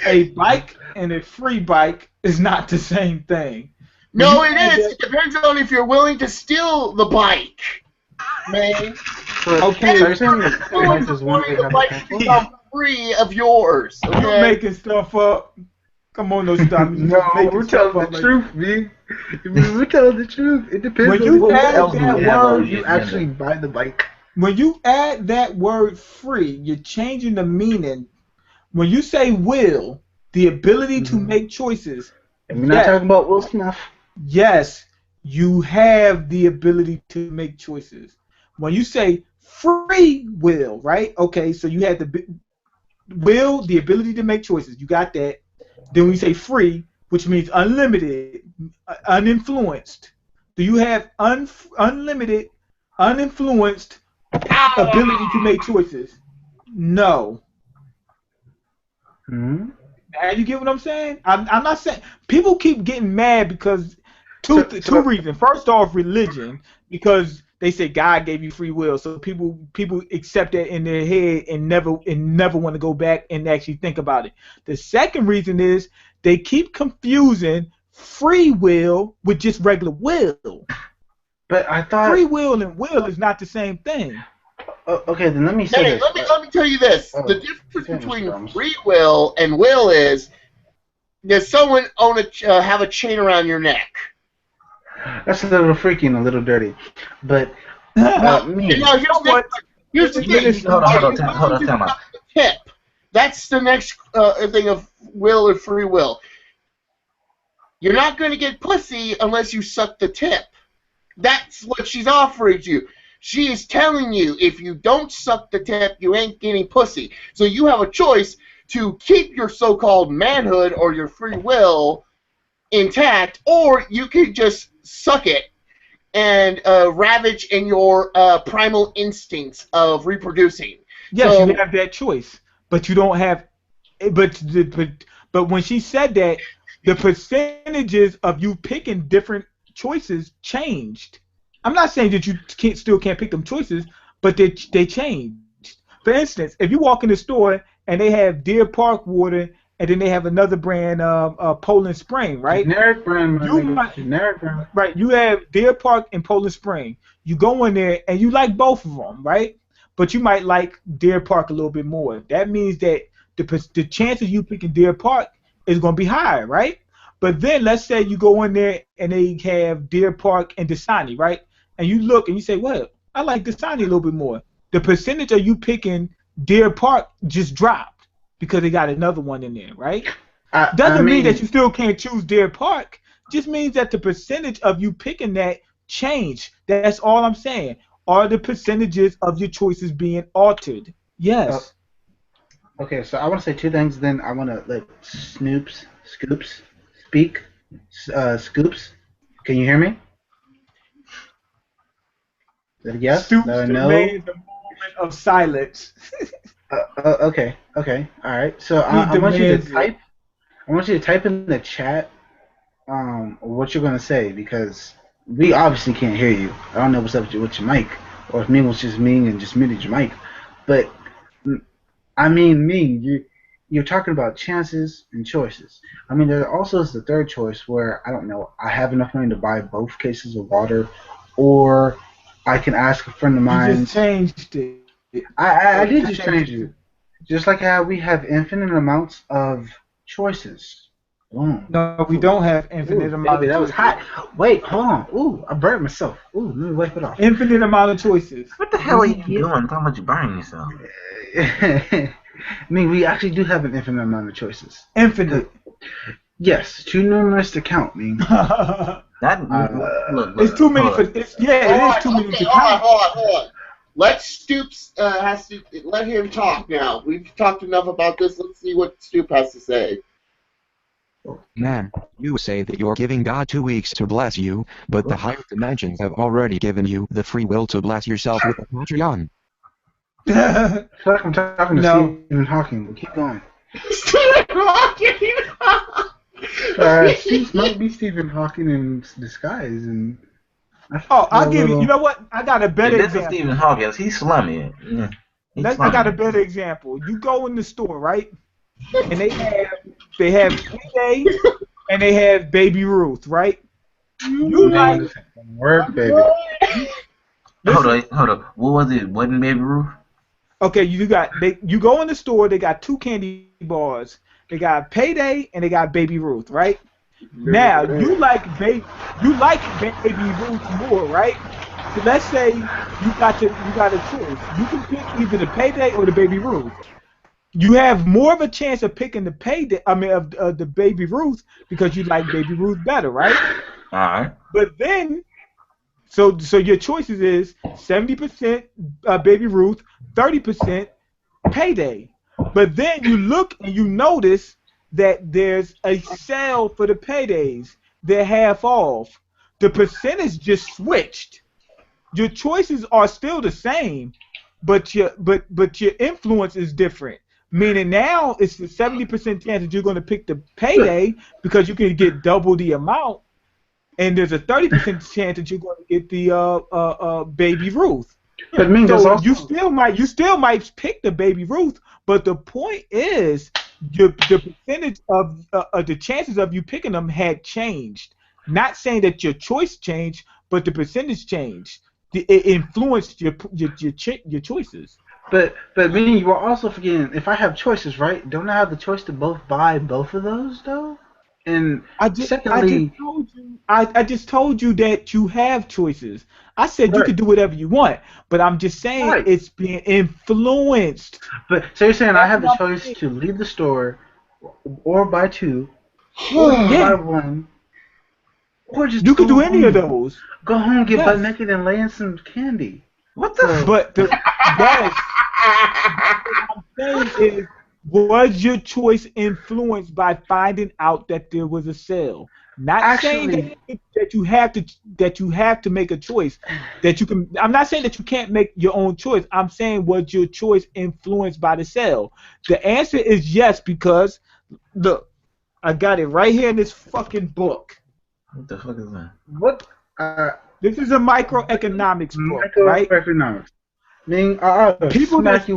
a bike and a free bike is not the same thing. No, it is. It depends on if you're willing to steal the bike, man. Okay, so you're saying the bike become free of yours. Okay? You're making stuff up. Come on, no stop. No, we're telling the truth, man. We're telling the truth. It depends when you on add that word, you actually buy the bike. When you add that word free, you're changing the meaning. When you say will, the ability to make choices. And we're not talking about Will Smith. Yes, you have the ability to make choices. When you say free will, right? Okay, so you had the will, the ability to make choices. You got that. Then we say free, which means unlimited, uninfluenced. Do you have unlimited, uninfluenced ability to make choices? No. Now you get what I'm saying? I'm not saying people keep getting mad because two reasons. First off, religion, because they say God gave you free will, so people accept that in their head and never want to go back and actually think about it. The second reason is they keep confusing free will with just regular will. But I thought free will and will is not the same thing. Okay, then let me say this. Let me tell you this. The difference between free will and will is, does someone have a chain around your neck? That's a little freaky and a little dirty. But here's the thing. Hold on, time out. Tip. That's the next thing of will or free will. You're not going to get pussy unless you suck the tip. That's what she's offering you. She is telling you if you don't suck the tip, you ain't getting pussy. So you have a choice to keep your so-called manhood or your free will intact, or you could just suck it and ravage in your primal instincts of reproducing. Yes, So, you have that choice, but you don't have. But when she said that, the percentages of you picking different choices changed. I'm not saying that you still can't pick them choices, but they changed. For instance, if you walk in the store and they have Deer Park water, and then they have another brand, Poland Spring, right? Generic brand, my You nigga. might, Generic brand. right? You have Deer Park and Poland Spring. You go in there and you like both of them, right? But you might like Deer Park a little bit more. That means that the chances you picking Deer Park is going to be higher, right? But then let's say you go in there and they have Deer Park and Dasani, right? And you look and you say, well, I like Dasani a little bit more. The percentage of you picking Deer Park just dropped because they got another one in there, right? Doesn't mean that you still can't choose Deer Park. Just means that the percentage of you picking that changed. That's all I'm saying. Are the percentages of your choices being altered? Yes. Okay, so I want to say two things. Then I want to let Scoops speak. Scoops, can you hear me? Is that a yes? Stoops No. demands a moment of silence. Okay. All right. So I want you to type. I want you to type in the chat what you're gonna say, because we obviously can't hear you. I don't know what's up with your mic, or if me was just me and just muted your mic. But I mean, you're talking about chances and choices. I mean, there also is the third choice where, I don't know, I have enough money to buy both cases of water, or I can ask a friend of mine. You just changed it. I did just change it. Just like how we have infinite amounts of choices. Boom. No, we don't have infinite amount Baby, of that was choices. hot. Wait, hold on. Ooh, I burned myself. Ooh, let me wipe it off. Infinite amount of choices. What the hell are you doing? Talking about you burning yourself. I mean, we actually do have an infinite amount of choices. Infinite. Yes, too numerous to count. I mean, Look, it's too many for. It is too many to count. Hold on. Let Stoops let him talk now. We've talked enough about this. Let's see what Stoop has to say. Man, you say that you're giving God 2 weeks to bless you, but the higher dimensions have already given you the free will to bless yourself with a Patreon. I feel like I'm talking to Stephen Hawking, but keep going. Stephen Hawking! Steve might be Stephen Hawking in disguise, and I'll give you. You know what? I got a better This example. is Stephen Hawking. He's slummy. Yeah. I got a better example. You go in the store, right? And they have Payday and they have Baby Ruth, right? You like work, baby. Hold on. What was it? Wasn't Baby Ruth? Okay, you go in the store. They got two candy bars. They got Payday and they got Baby Ruth, right? Now you like Baby Ruth more, right? So let's say you got a choice. You can pick either the Payday or the Baby Ruth. You have more of a chance of picking the Payday. I mean, of the Baby Ruth because you like Baby Ruth better, right? All right. But then, so your choices is 70% Baby Ruth, 30% Payday. But then you look and you notice that there's a sale for the Paydays. They're half off. The percentage just switched. Your choices are still the same, but your influence is different. Meaning now it's the 70% chance that you're going to pick the Payday because you can get double the amount, and there's a 30% chance that you're going to get the Baby Ruth. But so you still might pick the Baby Ruth, but the point is the percentage of the chances of you picking them had changed. Not saying that your choice changed, but the percentage changed. It influenced your choices. But meaning you were also forgetting, if I have choices, right? Don't I have the choice to buy both of those though? And secondly, I just told you that you have choices. I said you can do whatever you want, but I'm just saying it's being influenced. But so you're saying I have the choice to leave the store, or buy two, or buy one, or just you can do any of those. Go home, get butt naked, and lay in some candy. What the? But what I'm saying is, was your choice influenced by finding out that there was a sale? Not saying that you have to make a choice. That you can. I'm not saying that you can't make your own choice. I'm saying was your choice influenced by the cell? The answer is yes, because look, I got it right here in this fucking book. What the fuck is that? What? This is a microeconomics book, right? Microeconomics. Meaning, people that's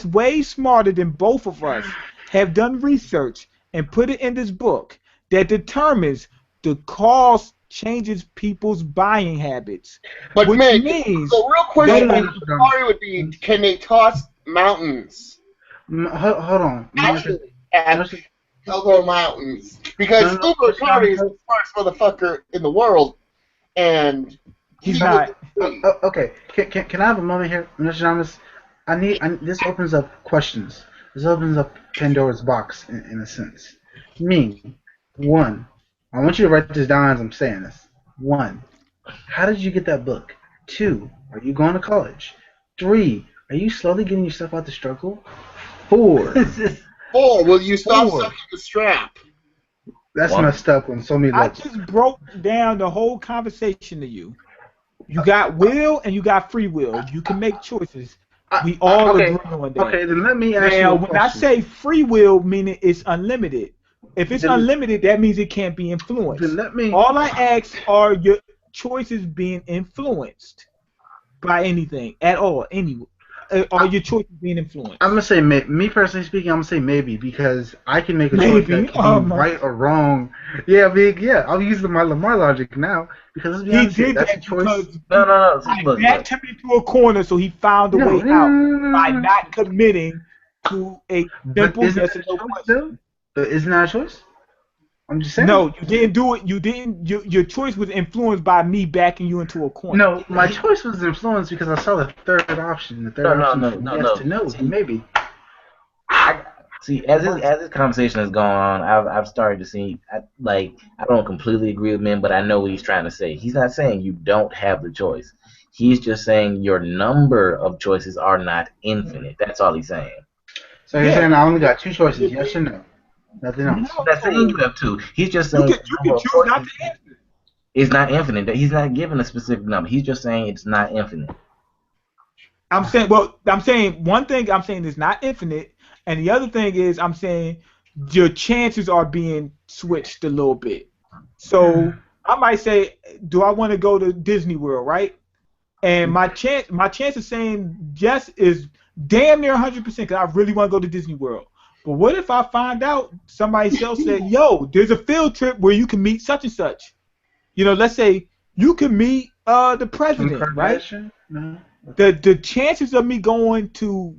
way smarter than both of us have done research and put it in this book that determines the cost changes people's buying habits. But which man, means the real question would be, can they toss mountains? Hold on. Actually, Elbow Mountains. Because Ugo Atari is the smartest motherfucker in the world, and he's not. Okay, can I have a moment here, Mr. Thomas? This opens up questions. This opens up Pandora's box in a sense. One, I want you to write this down as I'm saying this. 1, how did you get that book? 2, are you going to college? 3, are you slowly getting yourself out the struggle? 4, 4, will you stop sucking the strap? That's messed up on so many levels. I just broke down the whole conversation to you. You got will and you got free will. You can make choices. We all agree on that. Okay, then let me ask you a question. When I say free will, meaning it's unlimited. If it's unlimited, that means it can't be influenced. All I ask are your choices being influenced by anything at all. Are your choices being influenced? I'm gonna say me personally speaking. I'm gonna say maybe because I can make a choice that can be right or wrong. Yeah, I'll use my Lamar logic now because let's be honest, that's a choice. No. That took me to a corner, so he found a way out by not committing to a simple yes or no question. Isn't that a choice? I'm just saying. No, you didn't do it. You didn't. Your choice was influenced by me backing you into a corner. No, my choice was influenced because I saw the third option. The third option was to no, maybe. See, as this conversation has gone on, I've started to see. I don't completely agree with him, but I know what he's trying to say. He's not saying you don't have the choice. He's just saying your number of choices are not infinite. That's all he's saying. So you're saying I only got 2 choices, yes or no? Nothing else. No, that's saying you have 2. He's just saying you can choose not to answer. It's not infinite. He's not giving a specific number. He's just saying it's not infinite. I'm saying one thing. I'm saying it's not infinite, and the other thing is I'm saying your chances are being switched a little bit. So I might say, do I want to go to Disney World, right? And my chance of saying yes is damn near 100% because I really want to go to Disney World. But what if I find out somebody else said, yo, there's a field trip where you can meet such and such? You know, let's say you can meet the president, right? No. The chances of me going to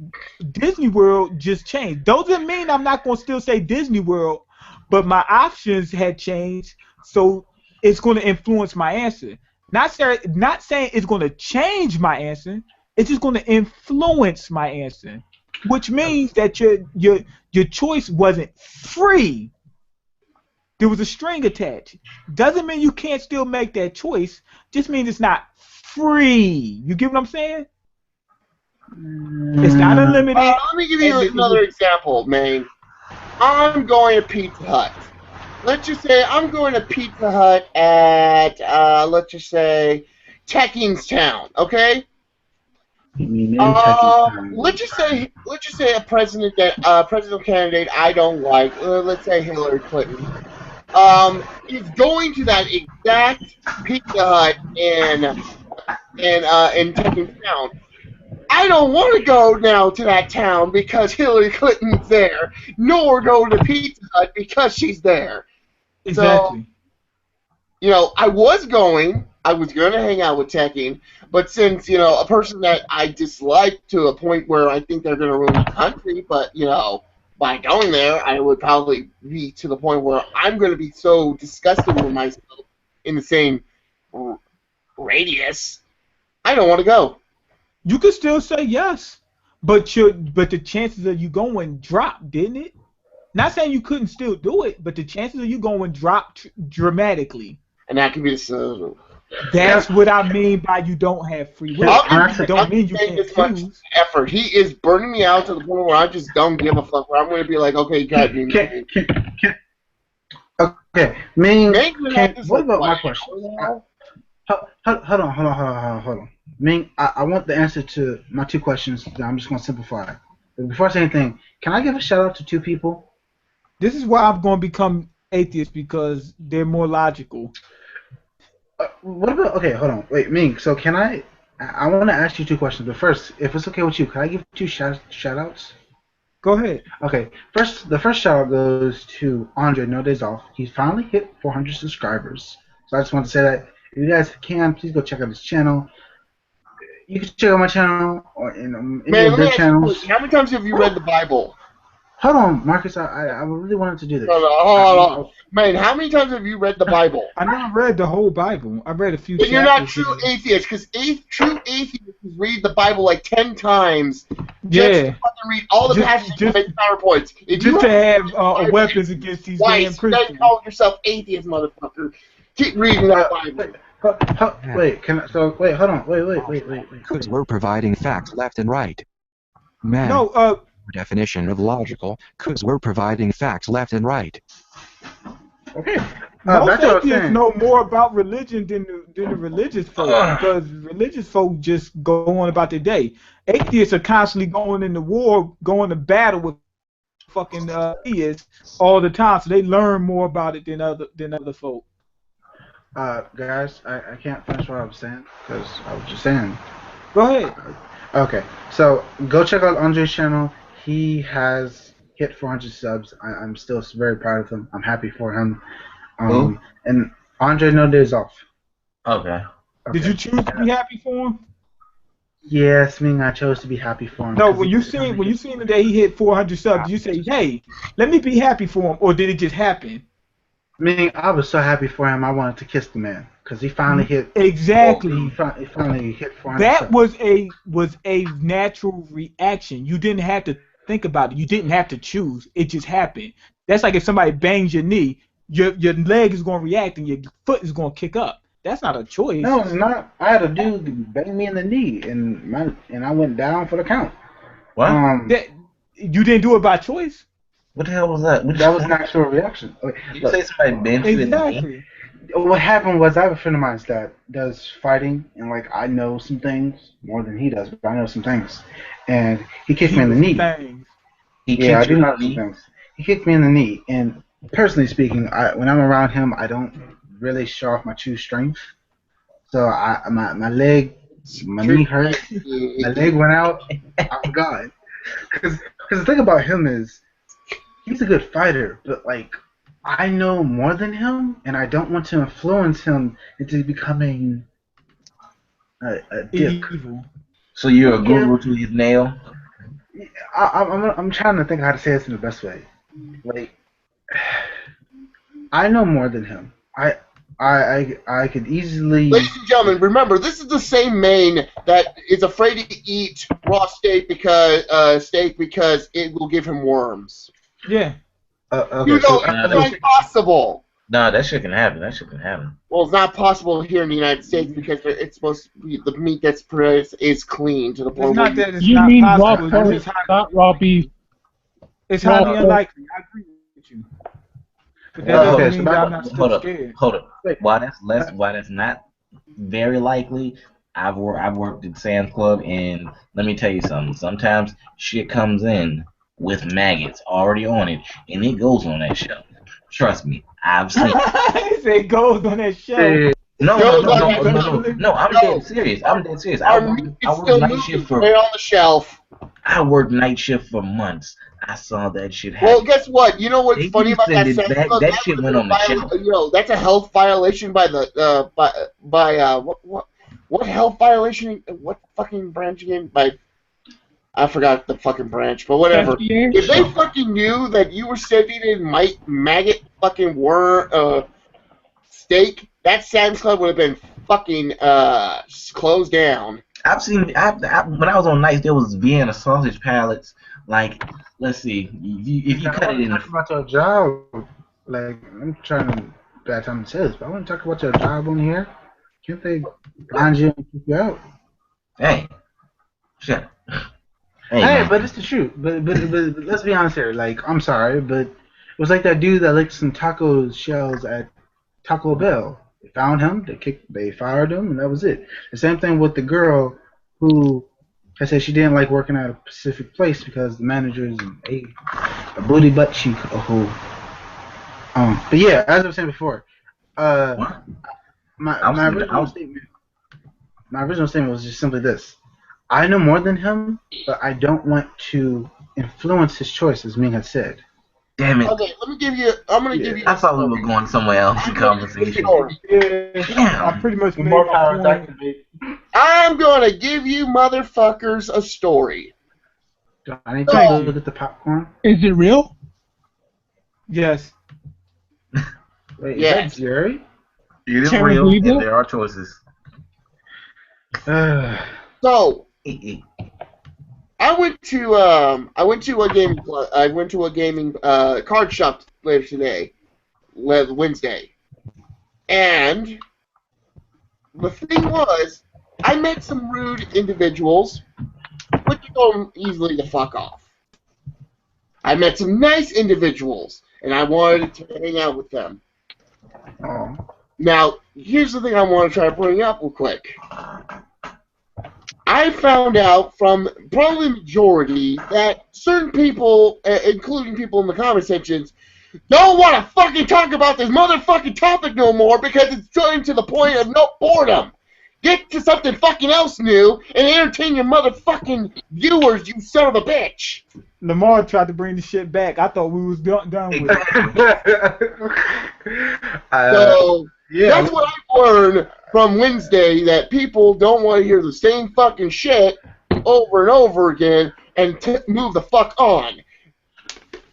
Disney World just changed. Doesn't mean I'm not going to still say Disney World, but my options had changed, so it's going to influence my answer. Not saying it's going to change my answer. It's just going to influence my answer, which means that your choice wasn't free. There was a string attached. Doesn't mean you can't still make that choice. Just means it's not free. You get what I'm saying? It's not unlimited. Let me give you another example, man. I'm going to Pizza Hut. Let's just say I'm going to Pizza Hut at, let's just say, Teckingstown, okay? Let's just say a presidential candidate I don't like. Let's say Hillary Clinton. Is going to that exact Pizza Hut in Teckingstown. I don't want to go now to that town because Hillary Clinton's there, nor go to Pizza Hut because she's there. Exactly. So, I was going to hang out with Teching, but since, a person that I dislike to a point where I think they're going to ruin the country, but, by going there, I would probably be to the point where I'm going to be so disgusted with myself in the same radius. I don't want to go. You could still say yes, but the chances of you going dropped, didn't it? Not saying you couldn't still do it, but the chances of you going dropped dramatically. And that could be the That's what I mean by you don't have free will. Don't mean you can't choose. Effort. He is burning me out to the point where I just don't give a fuck. Where I'm going to be like, okay, God, Okay, Ming, Make me like this what like about my what, question? now? Hold on. Ming, I want the answer to my two questions. I'm just gonna simplify. But before I say anything, can I give a shout out to two people? This is why I'm going to become atheist because they're more logical. What about? Okay, hold on. Wait, Ming. So can I? I want to ask you two questions. But first, if it's okay with you, can I give two shout outs? Go ahead. Okay, the first shout out goes to Andre No Days Off. He finally hit 400 subscribers. So I just want to say that if you guys can, please go check out his channel. You can check out my channel or any Man, of let their me ask you a channels. question. How many times have you read the Bible? Hold on, Marcus. I really wanted to do this. No, hold on. Man, how many times have you read the Bible? I know I read the whole Bible. I read a few Then you're not chapters. true atheist, because true atheists read the Bible like 10 times just Yeah. to fucking read all the passages and make PowerPoints. If you Just to have Bible weapons against these damn twice, you guys Christians. call yourself atheist, motherfucker. Keep reading that Bible. Wait, hold on. Wait. Because we're providing facts left and right. Man, No, definition of logical, because we're providing facts left and right. Okay. most Back to what I was atheists saying. know more about religion than the religious folk because religious folk just go on about their day. Atheists are constantly going into war, going to battle with fucking atheists all the time, so they learn more about it than other folk. Guys, I can't finish what I was saying because I was just saying. Go ahead. Okay, so go check out Andre's channel. He has hit 400 subs. I'm still very proud of him. I'm happy for him. Who? And Andre No Days Off. Okay. Did you choose to be happy for him? Yes, Ming, I chose to be happy for him. No, when you seen the day he hit 400 subs, did you say, "Hey, let me be happy for him," or did it just happen? Ming, I was so happy for him. I wanted to kiss the man because he finally hit. Exactly. He finally hit 400 That subs. was a natural reaction. You didn't have to think about it. You didn't have to choose. It just happened. That's like if somebody bangs your knee, your leg is going to react and your foot is going to kick up. That's not a choice. No, it's not. I had a dude bang me in the knee, and I went down for the count. What? You didn't do it by choice. What the hell was that? That was an actual reaction. Did you say somebody benched you in the knee? Exactly. What happened was I have a friend of mine that does fighting, and like I know some things more than he does, but I know some things. And he kicked me in the knee. He Yeah, I kicked do you in know the some knee? things. He kicked me in the knee, and personally speaking, when I'm around him, I don't really show off my true strength. So my leg, my knee hurt, my leg went out. I'm gone. Because the thing about him is, he's a good fighter, but like I know more than him, and I don't want to influence him into becoming a dick. Evil. So you're a guru to his nail? I'm trying to think how to say this in the best way. Like, I know more than him. I could easily. Ladies and gentlemen, remember, this is the same Maine that is afraid to eat raw steak because it will give him worms. Yeah. Okay, You know, so it's impossible. No, that shit can happen. That shit can happen. Well, it's not possible here in the United States because it's supposed to be the meat that's produced is clean to the It's point not where that it's You not mean possible. raw It's pork, not raw beef. It's highly Raw pork. unlikely. I agree with you. But that doesn't Okay, so mean back- that I'm not still scared. Hold up. Wait. Why that's not very likely. I've worked at Sam's Club, and let me tell you something. Sometimes shit comes in with maggots already on it, and it goes on that shelf. Trust me, I've seen it. He said goes on that show. No, I'm No. dead serious. I'm dead serious. our meat I is worked still night moving shift for right on the shelf. I worked night shift for months. I saw that shit happen. Well, guess what? You know what's They funny about that? send it back. That shit went on the shelf. You know, that's a health violation by the what health violation? What fucking branch again? I forgot the fucking branch, but whatever. FDA? If they fucking knew that you were sending in maggot fucking worm steak, that Sam's Club would have been fucking closed down. I've seen. When I was on nights, there was Vienna sausage pallets. Like, let's see, if you cut it in talk about your job. Like, I'm trying to bad time to say this, but I want to talk about your job on here. Can't they blind you and keep you out? Hey, shut up. Hey, man. but it's the truth. But let's be honest here. Like, I'm sorry, but It was like that dude that licked some taco shells at Taco Bell. They found him, they fired him, and that was it. The same thing with the girl who had said she didn't like working at a specific place because the manager is a booty butt cheek a hoe. But yeah, as I was saying before, my original statement was just simply this: I know more than him, but I don't want to influence his choice, as Ming had said. Damn it. Okay, let me give you. I'm gonna give you. I thought we were going somewhere else in conversation. Yeah, I pretty much made More my power point. activate. I'm gonna give you motherfuckers a story. I need to look at the popcorn. Is it real? Yes. Wait, Yes. is that Jerry? It is Can we real, believe and that? there are choices. So I went to a gaming card shop later today, Wednesday, and the thing was, I met some rude individuals, which go easily the fuck off. I met some nice individuals, and I wanted to hang out with them. Oh. Now, here's the thing I want to try to bring up real quick. I found out from probably the majority that certain people, including people in the comment sections, don't want to fucking talk about this motherfucking topic no more because it's getting to the point of no boredom. Get to something fucking else new and entertain your motherfucking viewers, you son of a bitch. Lamar tried to bring the shit back. I thought we was done with it. So yeah. that's what I learned from Wednesday, that people don't want to hear the same fucking shit over and over again and move the fuck on.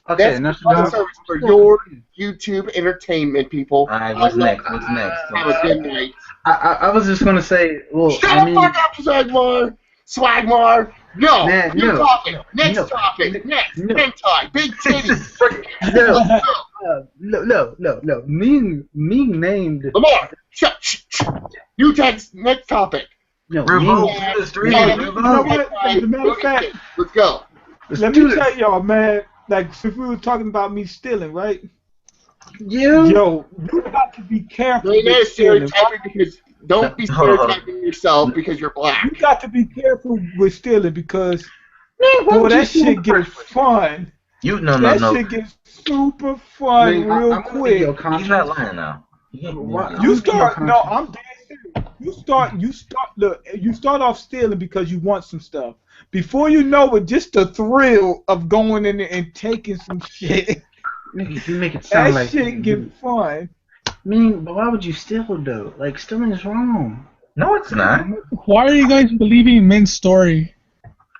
Okay, That's my service for your YouTube entertainment, people. Alright, what's next? What's next? Have a good night. I was just gonna say, well, Shut the fuck up, Swagmar! Swagmar! No! Man, New no. topic! Next No. topic! Next! No. Hentai! Big titties! No. Ming named. Lamar! Shut! New text! Next topic! No, Revolt Ming. to the street. Yeah, You know what? As a matter of fact, let's go. let me tell y'all, man. Like, since we were talking about me stealing, right? You. Yo, you got to be careful You're not with stealing. stereotyping because don't be stereotyping yourself because you're black. You got to be careful with stealing because, Man, why boy, would you that steal shit the gets first place? fun. No. Shit gets super fun Ming, real I'm gonna be quick. your He's conscience. not lying now. Why- You I'm start. gonna be No, your I'm dead serious. You start off stealing because you want some stuff. Before you know it, just the thrill of going in there and taking some shit. Nigga, you make it sound That like shit get fun. Ming, but why would you steal though? Like stealing is wrong. No, it's not. Why are you guys believing Min's story?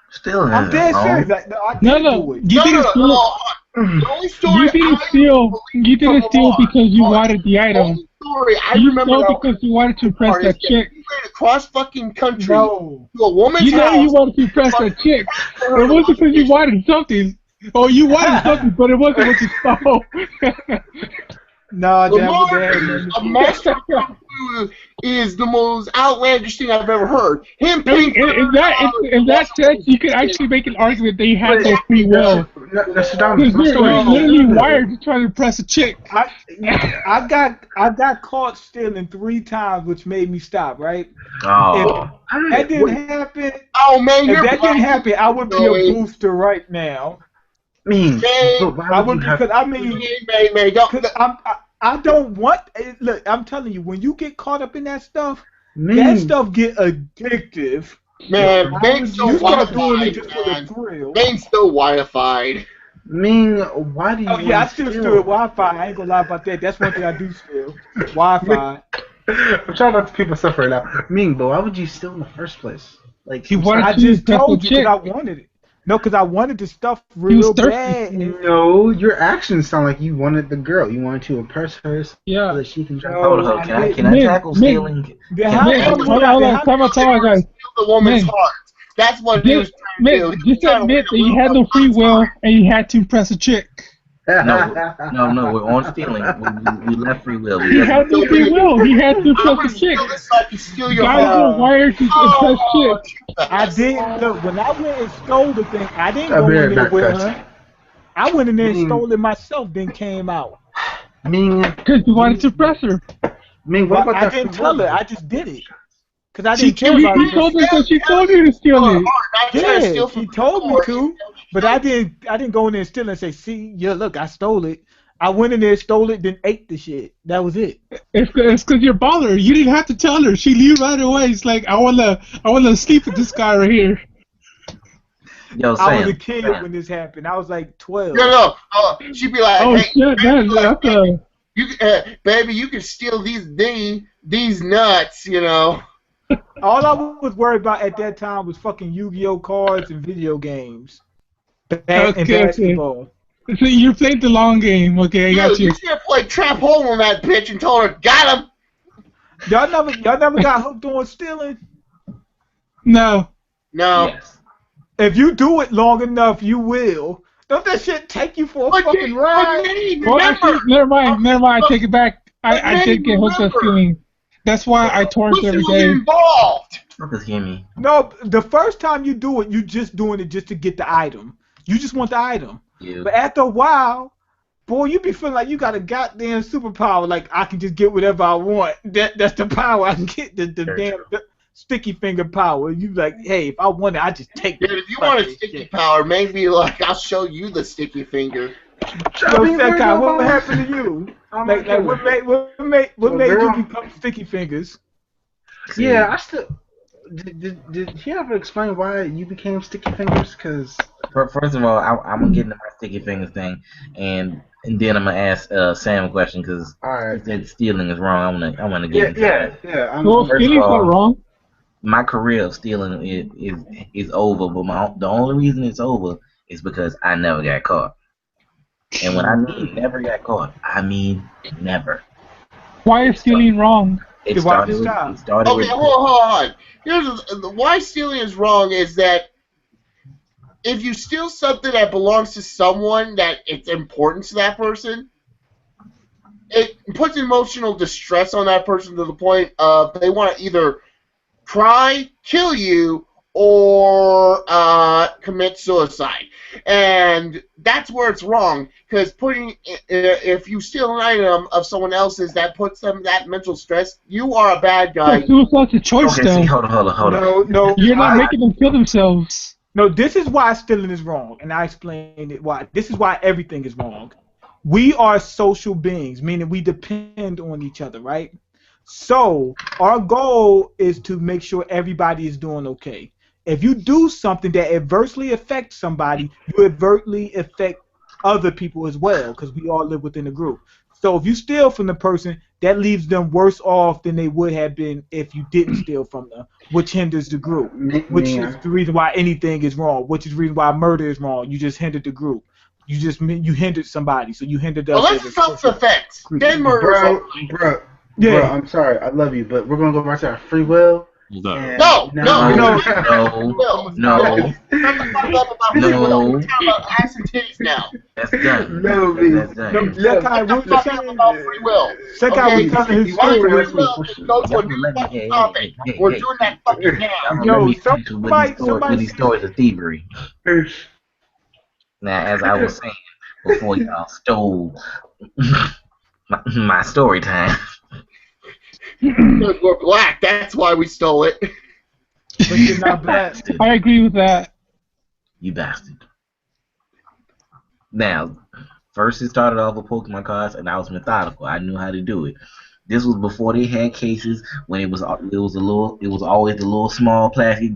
Still I'm dead serious. Like, no, I can't do No. it. You didn't steal. The only story You didn't I steal. You didn't steal because you wanted the The item. only story I You remember stole that because you wanted to impress part is that chick. you ran across fucking country No. to a woman's You know house. you wanted to impress that chick. It wasn't because you wanted something. Oh, you wanted something, but it wasn't what you stole. No, Lamar that a master kung fu is the most outlandish thing I've ever heard. Him paying In that sense, you could actually make an argument that he had no free will. That's Because you're literally wired to try to impress a chick. I got caught stealing 3 times, which made me stop. Right? Oh. If that didn't happen, Oh man, if you're that didn't happen, I would be a Joey. booster right now. Ming, Man, but why I would would you have? because I mean. man, don't. Cause I don't want. Look, I'm telling you, when you get caught up in that stuff, Ming, that stuff get addictive. Man, Main's so You start doing it white-ified, just for the man. thrill. Main's so white-ified. Ming, why do you? Oh yeah, I want still steal? steal Wi-Fi. I ain't gonna lie about that. That's one thing I do steal. Wi-Fi. I'm trying not to people suffer now. Ming, but why would you steal in the first place? Like He wanted I to just impress told the you chick. because I wanted it. No, because I wanted the stuff was real thirsty. bad. No, your actions sound like you wanted the girl. You wanted to impress her so Yeah. that she can drive. No. Hold up, can I Min, tackle Min. stealing? Then how Man, come hold on, time out, guys. The woman's Man. heart. That's what he was Just, trying to do. man, He was just trying to admit that win you a had no free woman's will heart. and you had to impress a chick. No, we're on stealing. We left free will. He had no free will. He had to I'm impress gonna a chick. steal this so I can steal your Guys heart. are wired to impress chicks. I didn't look when I went and stole the thing. I didn't I'll go be in right there back, with guys. her. I went in there and Mean- stole it myself, then came out. I mean, Because you wanted to press her. what But about I that didn't free tell will? her. I just did it. Because I She didn't care told, about you it. told her that she told you to steal it. Not trying to Yeah, steal she from told me people. to, but I didn't go in there and steal and say, see, yeah, look, I stole it. I went in there, stole it, then ate the shit. That was it. It's because you're baller. You didn't have to tell her. She knew right away. It's like, I wanna sleep with this guy right here. Yo, I was a Sam. kid Sam. when this happened. I was like 12. No. She'd be like, Oh hey, shit, man, that's a. you, baby, you can steal these nuts, you know. All I was worried about at that time was fucking Yu-Gi-Oh cards and video games. And Okay. basketball. So you played the long game. Okay, I got you. You should have played trap hole on that bitch and told her, got him. Y'all never got hooked on stealing? No. No. Yes. If you do it long enough, you will. Don't that shit take you for a fucking ride? Well, actually, never mind. I take it back. I did get hooked on remember. stealing. That's why I torrent Pussy every was day. involved. Fuckers hear me. No, the first time you do it, you just doing it just to get the item. You just want the item. You. But after a while, boy, you be feeling like you got a goddamn superpower. Like I can just get whatever I want. That's the power I can get. The damn sticky finger power. You like, hey, if I want it, I just take it. Dude, if you want a sticky power, maybe like I'll show you the sticky finger. Yo, Sekai, what happened to you? Like what made you become sticky fingers? Yeah, I still. Did he ever explain why you became sticky fingers? Because First of all, I'm gonna get into my sticky fingers thing, and then I'm gonna ask Sam a question because he said stealing is wrong. I wanna get into that. yeah. Well, stealing's not wrong. My career of stealing is over, but the only reason it's over is because I never got caught. And when I mean never got caught, I mean never. Why is stealing wrong? It Yeah, why started. you stop? It started Okay, with. hold on. Here's why stealing is wrong is that if you steal something that belongs to someone that it's important to that person, it puts emotional distress on that person to the point of they want to either cry, kill you, or commit suicide. And that's where it's wrong, because if you steal an item of someone else's that puts them that mental stress, you are a bad guy. Suicide's a choice, Okay, see, though. hold on. No, You're not making them kill themselves. No, this is why stealing is wrong, and I explained it why. This is why everything is wrong. We are social beings, meaning we depend on each other, right? So our goal is to make sure everybody is doing okay. If you do something that adversely affects somebody, you adversely affect other people as well, because we all live within a group. So if you steal from the person, that leaves them worse off than they would have been if you didn't steal from them, which hinders the group, which is the reason why anything is wrong, which is the reason why murder is wrong. You just hindered the group. You hindered somebody, so you hindered us. Well, that's self-defense. Then murder. Bro, Yeah. I'm sorry, I love you, but we're gonna go back to our free will. No. No. Ass and titties now. That's done. No, That's done. Sekai, what was Talking about free will. Sekai was telling his You want story. to- Well, just go to a new fucking topic. We're doing that fucking now. Yo, With somebody these stories of thievery. Now, as I was saying before, y'all stole my story time. Because we're black, that's why we stole it. But you're not black. Bastard. I agree with that. You bastard. Now, first it started off with Pokemon cards, and I was methodical. I knew how to do it. This was before they had cases when it was always the little small plastic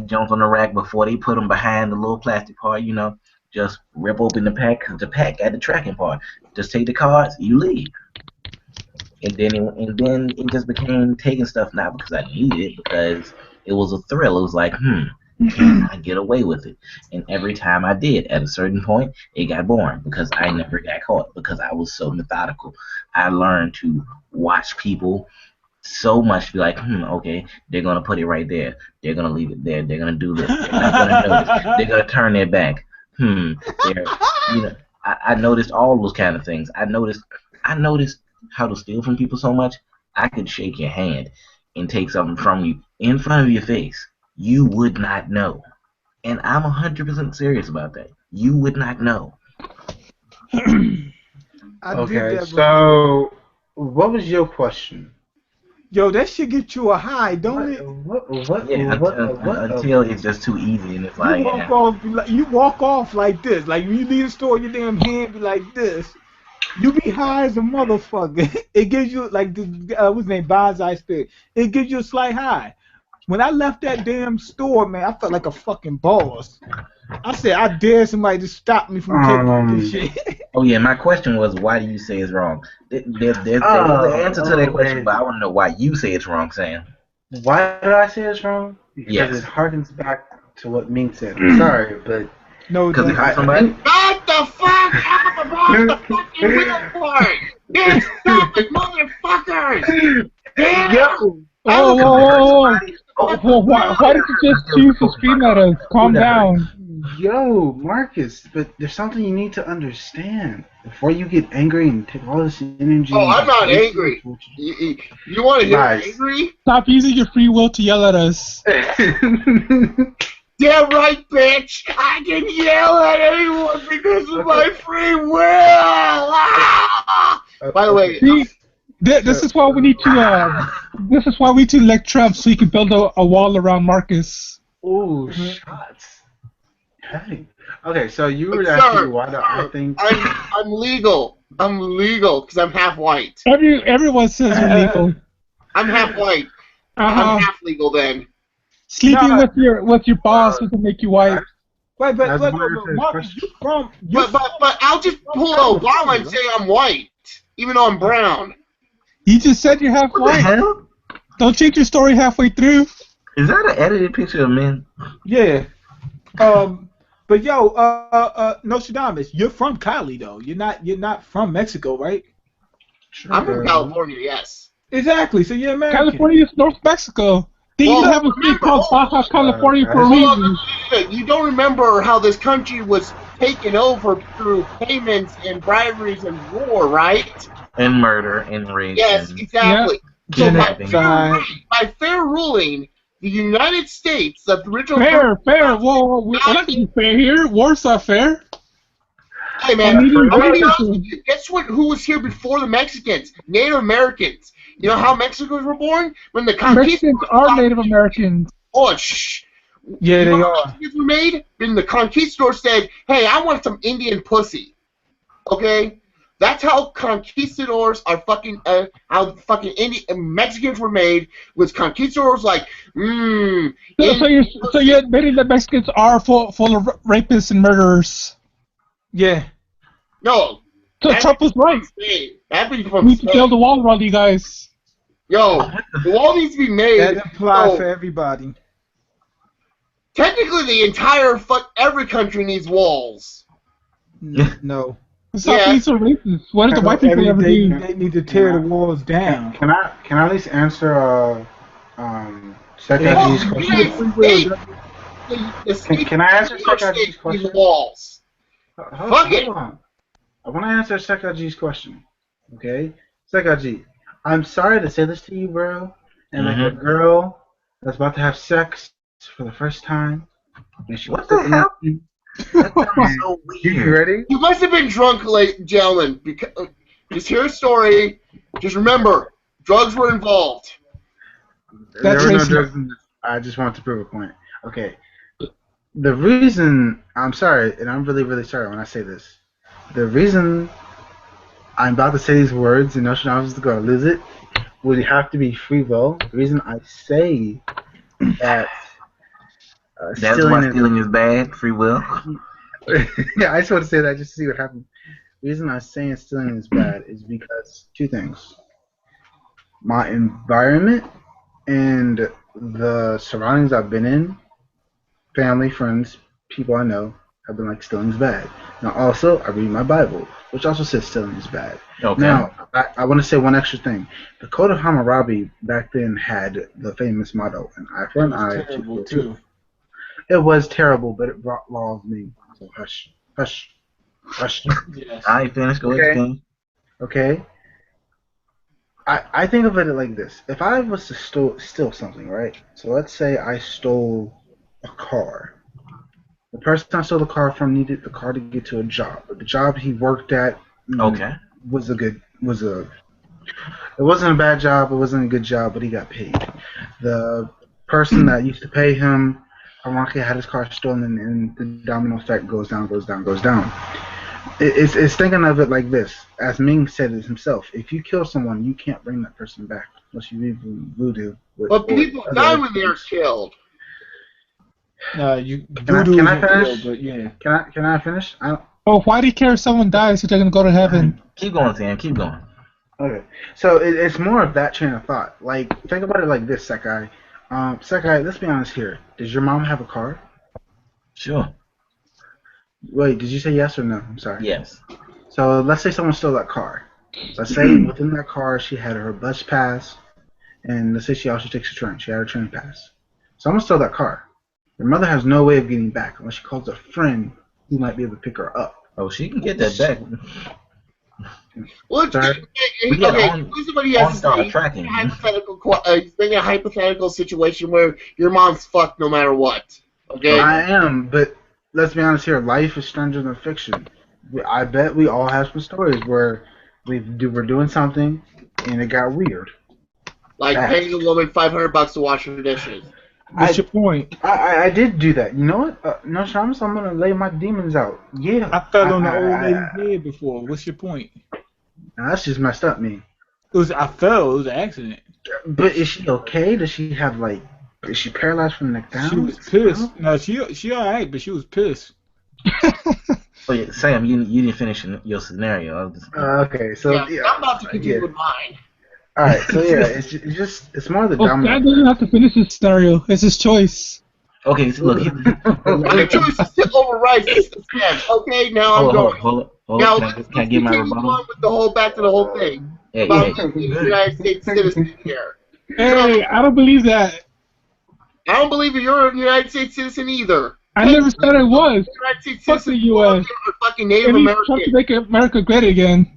jumps on the rack before they put them behind the little plastic part. You know, just rip open the pack because the pack got the tracking part. Just take the cards, you leave. And then it just became taking stuff not because I needed it, because it was a thrill. It was like, can I get away with it? And every time I did, at a certain point, it got boring because I never got caught because I was so methodical. I learned to watch people so much, be like, okay, they're gonna put it right there. They're gonna leave it there. They're gonna do this. They're not gonna notice. They're gonna turn their back. I noticed all those kind of things. I noticed how to steal from people so much. I could shake your hand and take something from you in front of your face. You would not know. And I'm 100% serious about that. You would not know. I did Okay, that before. so what was your question? Yo, that shit get you a high, don't it? Yeah, until it's just too easy, and it's You like, walk yeah. off, you walk off like this. Like when you leave the store, your damn hand be like this. You be high as a motherfucker. It gives you like the what's his name, Bonsai Spirit. It gives you a slight high. When I left that damn store, man, I felt like a fucking boss. I said, I dare somebody to stop me from taking this shit. Oh yeah, my question was, why do you say it's wrong? There is an answer to that question, but I want to know why you say it's wrong, Sam. Why did I say it's wrong? Because Yes. it harkens back to what Ming said. I'm sorry, but No, Because it don't. hurt somebody? Shut the fuck up about the fucking wheel part! Bitch, stop it, motherfuckers! Damn! yo, Whoa. Why did you just choose to scream at us? Calm down. yo, Marcus, but there's something you need to understand before you get angry and take all this energy. Oh, I'm and not waste it angry. towards You want to hear Lies. angry? Stop using your free will to yell at us. you. Damn right, bitch! I can yell at anyone because of my free will! Ah! By the way, See, this is why we need to. This is why we need to elect Trump so he can build a wall around Marcus. Oh, shots. Hey. Okay, so you were sir, asking me why do I think. I'm legal. I'm legal because I'm half white. Everyone says you're legal. I'm half white. Uh-huh. I'm half legal then. Sleeping Nah. with your boss doesn't make you white. Wait, I was but wondering if there's Marcus, questions. But I'll just pull Obama and say I'm white, even though I'm brown. You just said you're half What the white. hell? Don't change your story halfway through. Is that an edited picture of men? Yeah. But yo, Nostradamus, you're from Cali though. You're not from Mexico, right? I'm from California, yes. Exactly. So you're American. California is North Mexico. They even have a state called Baja California for a reason. You don't remember how this country was taken over through payments and briberies and war, right? And murder and rape. Yes, and exactly. So kidnapping. by fair ruling, the United States, the original Fair. Whoa, we're not gonna be fair here. War's not fair. Hey man, Canadian I'm gonna be citizens. honest with you. Guess what? Who was here before the Mexicans? Native Americans. You know how Mexicans were born? When the Mexicans are Native Americans. Oh, shh. Yeah, You they know how are. Mexicans were made? When the conquistador said, "Hey, I want some Indian pussy." Okay, that's how conquistadors are fucking. How fucking Mexicans were made. Was conquistadors like, So you're admitting that Mexicans are full of rapists and murderers. Yeah. No. So Trump was right. That be We from need to build a wall around you guys. Yo, the wall needs to be made. That applies So, for everybody. technically, the entire every country needs walls. No. Stop Yeah. being so racist. What did the white people ever do? They need to tear the walls down. Can I at least answer Sekaji's question? Can I answer Sekaji's question? Walls. Hold on. I want to answer Sekaji's question. Okay? Sekaji, I'm sorry to say this to you, bro. And like a girl that's about to have sex for the first time. And she What the hell? That sounds so You weird. ready? You must have been drunk, late gentlemen. Because just hear a story. Just remember, drugs were involved. There That's were no racist. drugs in this. I just want to prove a point. Okay. The reason I'm sorry, and I'm really, really sorry when I say this. The reason I'm about to say these words and Nostradamus is going to lose it would have to be free will. The reason I say that That's why stealing is bad. Free will. Yeah, I just want to say that just to see what happens. The reason I'm saying stealing is bad is because two things. My environment and the surroundings I've been in, family, friends, people I know, have been like stealing is bad. Now also, I read my Bible, which also says stealing is bad. Okay. Now, I want to say one extra thing. The Code of Hammurabi back then had the famous motto, an eye for an eye, tooth for a tooth. It was terrible, but it brought law of me. So hush, hush, hush. Yes. I ain't finished. Go ahead, King. Okay. I think of it like this. If I was to steal something, right? So let's say I stole a car. The person I stole the car from needed the car to get to a job, but the job he worked at Okay. it wasn't a bad job, it wasn't a good job, but he got paid. The person that used to pay him, ironically, had his car stolen, and the domino effect goes down, goes down, goes down. It's thinking of it like this. As Ming said it himself, if you kill someone, you can't bring that person back unless you leave voodoo. But people die when they're killed. Can I finish? But yeah. Can I finish? Oh, why do you care if someone dies if they're gonna go to heaven? Keep going, Sam. Keep going. Okay, so it's more of that train of thought. Like, think about it like this, Sekai. Sekai, let's be honest here. Does your mom have a car? Sure. Wait, did you say yes or no? I'm sorry. Yes. So let's say someone stole that car. Let's say within that car she had her bus pass, and let's say she also takes a train. She had her train pass. Someone stole that car. Your mother has no way of getting back unless she calls a friend who might be able to pick her up. Oh, she can get that back. Well, Sorry? somebody has to say tracking. a hypothetical situation where your mom's fucked no matter what. Okay. I am, but let's be honest here. Life is stranger than fiction. I bet we all have some stories where we're doing something and it got weird. Like paying a woman $500 to wash her dishes. What's your point? I did do that. You know what? No, Shamus, I'm gonna lay my demons out. Yeah. I fell on the old lady's head before. What's your point? Nah, that's just messed up, me. I fell. It was an accident. But is she okay? Does she have is she paralyzed from the neck down? She was pissed. No, she alright, but she was pissed. Oh yeah, Sam, you didn't finish your scenario. Okay, so yeah, I'm about to continue with mine. All right, so yeah, it's more of the domino. Sam doesn't have to finish his scenario. It's his choice. Okay, so look. My choice is to override system. Okay, now I'm going. Hold on. Now can I get my rebuttal? With back to the whole thing. Hey, about the United States citizen here. Hey, I don't believe that. I don't believe you're a United States citizen either. I never said I was. United States Fuck the U.S. Fucking Native American. Trying to make America great again.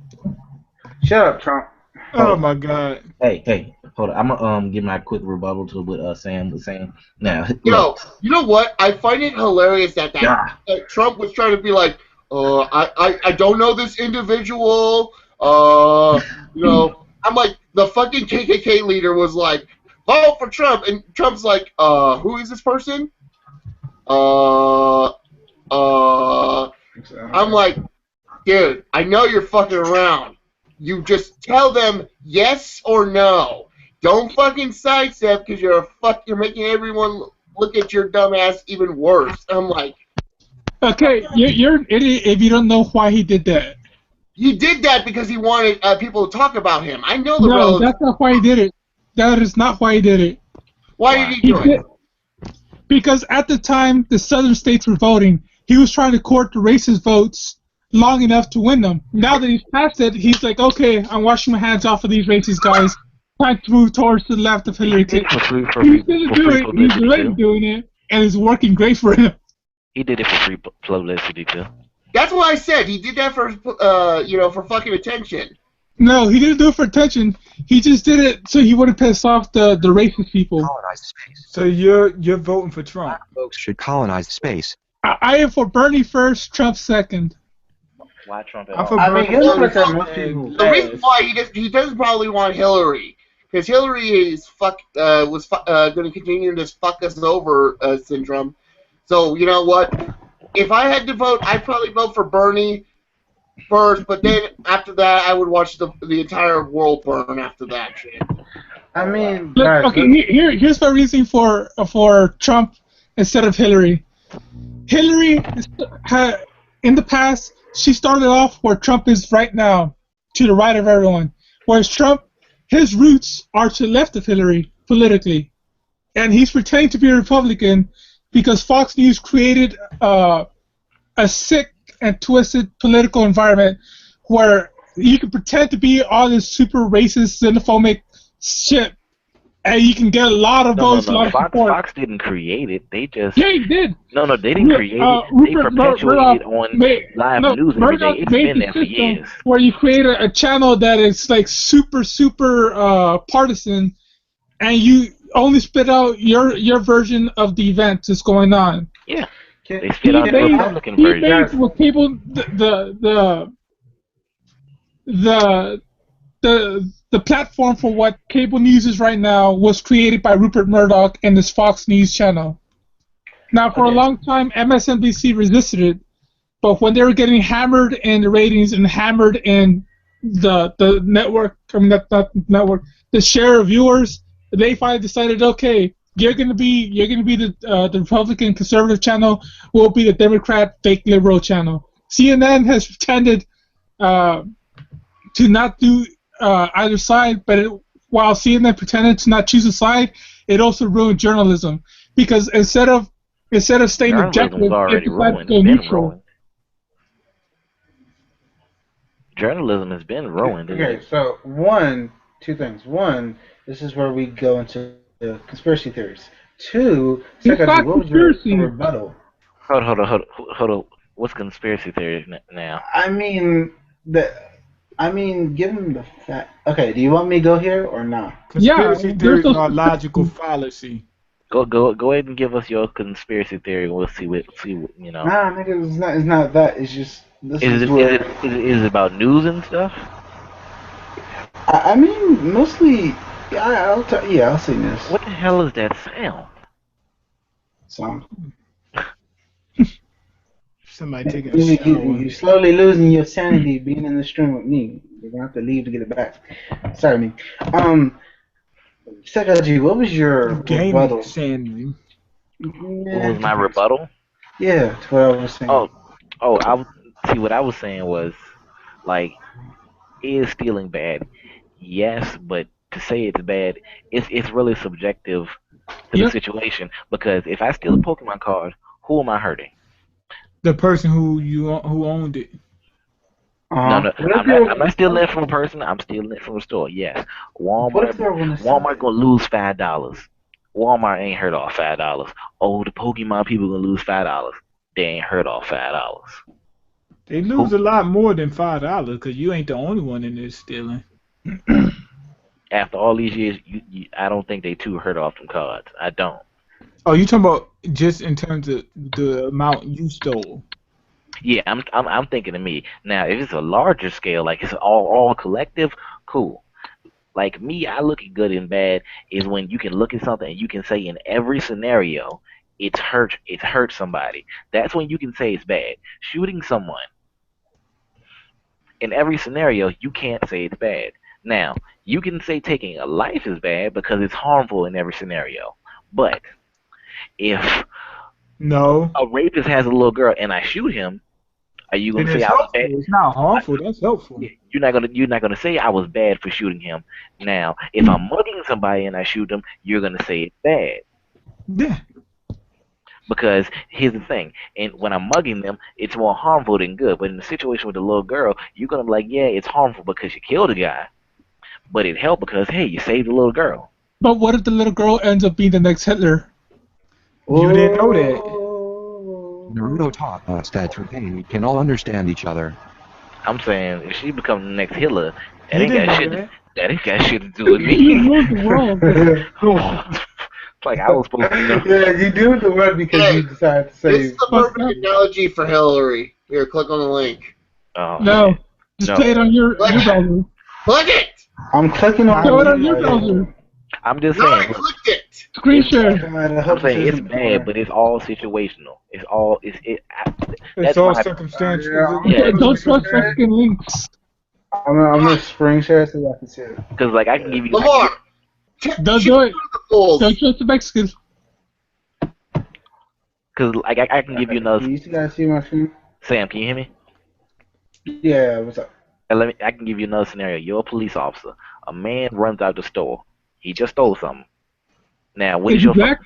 Shut up, Trump. Oh my God. Hey, hold on. I'm gonna give my quick rebuttal to what Sam was saying. Now, you know what? I find it hilarious that Trump was trying to be like, I don't know this individual. I'm like, the fucking KKK leader was like, vote for Trump, and Trump's like, who is this person? I'm like, dude, I know you're fucking around. You just tell them yes or no. Don't fucking sidestep because you're making everyone look at your dumb ass even worse. I'm like, okay, you're an idiot if you don't know why he did that. He did that because he wanted people to talk about him. I know the No, that's not why he did it. That is not why he did it. Why did he do it? Because at the time the southern states were voting, he was trying to court the racist votes long enough to win them. Now that he's passed it, he's like, okay, I'm washing my hands off of these racist guys. Time to move towards the left of Hillary Clinton. He's going to do it. He's already doing it, and it's working great for him. He did it for free publicity too. That's what I said. He did that for for fucking attention. No, he didn't do it for attention. He just did it so he wouldn't piss off the racist people. Colonize space. So you're voting for Trump. Black folks should colonize space. I am for Bernie first, Trump second. Why Trump? The reason why he doesn't probably want Hillary, because Hillary is was going to continue this fuck us over syndrome. So you know what? If I had to vote, I'd probably vote for Bernie first, but then after that, I would watch the entire world burn after that shit. I mean, look, okay, here's my reasoning for Trump instead of Hillary. Hillary had in the past. She started off where Trump is right now, to the right of everyone. Whereas Trump, his roots are to the left of Hillary, politically. And he's pretending to be a Republican because Fox News created a sick and twisted political environment where you can pretend to be all this super racist, xenophobic shit, and you can get a lot of votes, a lot of support. Fox didn't create it. They just... Yeah, he did. No, they didn't create it. They perpetuated it on live news every day. It's been there for years. Where you create a channel that is like super partisan, and you only spit out your version of the event that's going on. Yeah. They spit out the Republican version. He made what cable the platform for what cable news is right now was created by Rupert Murdoch and his Fox News channel. Now, for a long time, MSNBC resisted it, but when they were getting hammered in the ratings and hammered in the network, not network, the share of viewers, they finally decided, okay, you're gonna be the Republican conservative channel, we'll be the Democrat fake liberal channel. CNN has pretended to not do either side, but while CNN pretended to not choose a side, it also ruined journalism because instead of staying objective, it decided to go neutral. Journalism has been ruined. Okay, so two things. One, this is where we go into the conspiracy theories. Two, what was your rebuttal? Hold on. What's conspiracy theory now? I mean, given the fact. Okay, do you want me to go here or not? Conspiracy theories are logical fallacy. Go ahead and give us your conspiracy theory. We'll see what you know. Nah, nigga, it's not that. It's just is it about news and stuff? I mean, mostly. I'll say this. What the hell is that sound? Somebody taking a shower. You're slowly losing your sanity being in the stream with me. You're gonna have to leave to get it back. Sorry, me. Sekaji, what was your rebuttal? Sanity. What was my rebuttal? Yeah, that's what I was saying. What I was saying was, like, is stealing bad? Yes, but to say it's bad, it's really subjective to the situation. Because if I steal a Pokemon card, who am I hurting? The person who owned it. No, I'm not stealing it from a person. I'm stealing it from a store. Yes, Walmart gonna lose $5. Walmart ain't hurt off $5. Oh, the Pokemon people gonna lose $5. They ain't hurt off $5. They lose a lot more than $5 because you ain't the only one in there stealing. After all these years, I don't think they too hurt off them cards. I don't. Oh, you talking about just in terms of the amount you stole? Yeah, I'm thinking of me. Now, if it's a larger scale, like it's all collective, cool. Like me, I look at good and bad is when you can look at something and you can say in every scenario it's hurt somebody. That's when you can say it's bad. Shooting someone in every scenario, you can't say it's bad. Now, you can say taking a life is bad because it's harmful in every scenario. But if a rapist has a little girl and I shoot him, are you gonna say I was bad? It's not harmful. That's helpful. You're not gonna say I was bad for shooting him. Now, if I'm mugging somebody and I shoot them, you're gonna say it's bad. Yeah. Because here's the thing, and when I'm mugging them, it's more harmful than good. But in the situation with the little girl, you're gonna be like, yeah, it's harmful because you killed a guy, but it helped because hey, you saved the little girl. But what if the little girl ends up being the next Hitler? You didn't know that. Naruto taught us that we can all understand each other. I'm saying if she becomes the next Hitler, that ain't got shit to do with me. It's like I was supposed to know. Yeah, you do the word because you decided to say. This is the perfect analogy for Hillary. Here, click on the link. Oh, no, just play it on your browser. Click it! I'm clicking on it on your browser. I'm just saying. I clicked it. Screen share. I'm saying it's bad, but it's all situational. It's all circumstantial. Yeah, don't trust fucking links. I'm gonna screen share so I can see it. Because like I can give you. Lamar, don't do it. Don't trust the Mexicans. Because like I can give you another. You guys see my screen? Sam, can you hear me? Yeah. What's up? I can give you another scenario. You're a police officer. A man runs out the store. He just stole something. Now, what is your black?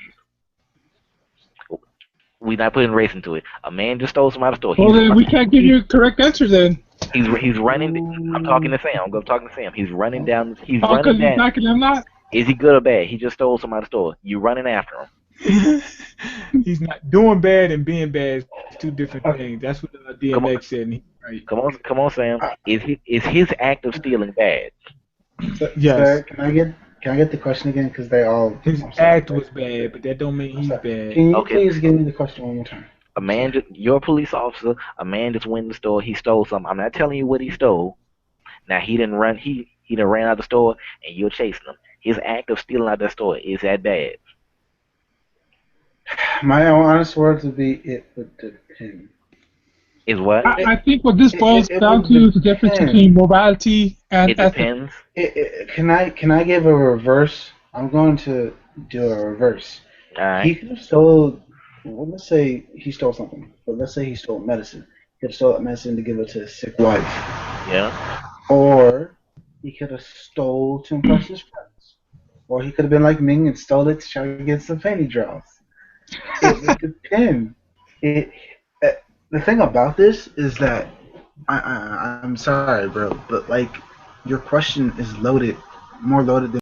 We're not putting race into it. A man just stole something out of the store. Well, then we can't give you a correct answer then. He's running. I'm talking to Sam. I'm talking to Sam. He's running down. He's running down. He's knocking him not? Is he good or bad? He just stole something out of the store. You running after him. He's not doing bad and being bad. It's two different things. That's what DMX said. Right. Come on, Sam. Is his act of stealing bad? Yes. Sir, can I get the question again? Because they all. His act was bad, but that don't mean he's bad. Can you please give me the question one more time? You're a police officer. A man just went in the store. He stole something. I'm not telling you what he stole. Now he didn't run. He done ran out of the store, and you're chasing him. His act of stealing out the store is that bad. My honest words would be it would depend. Is what? I think what this boils it down would to is the difference depend. between morality and It ethics. depends. Can I give a reverse? I'm going to do a reverse. All right. He could have stole. Well, let's say he stole something, but let's say he stole medicine. He could have stole that medicine to give it to his sick wife. Yeah. Or he could have stole to impress his friends. Or he could have been like Ming and stole it to try to get some penny draws. It would depend. The thing about this is that I'm sorry, bro, but like your question is loaded, more loaded than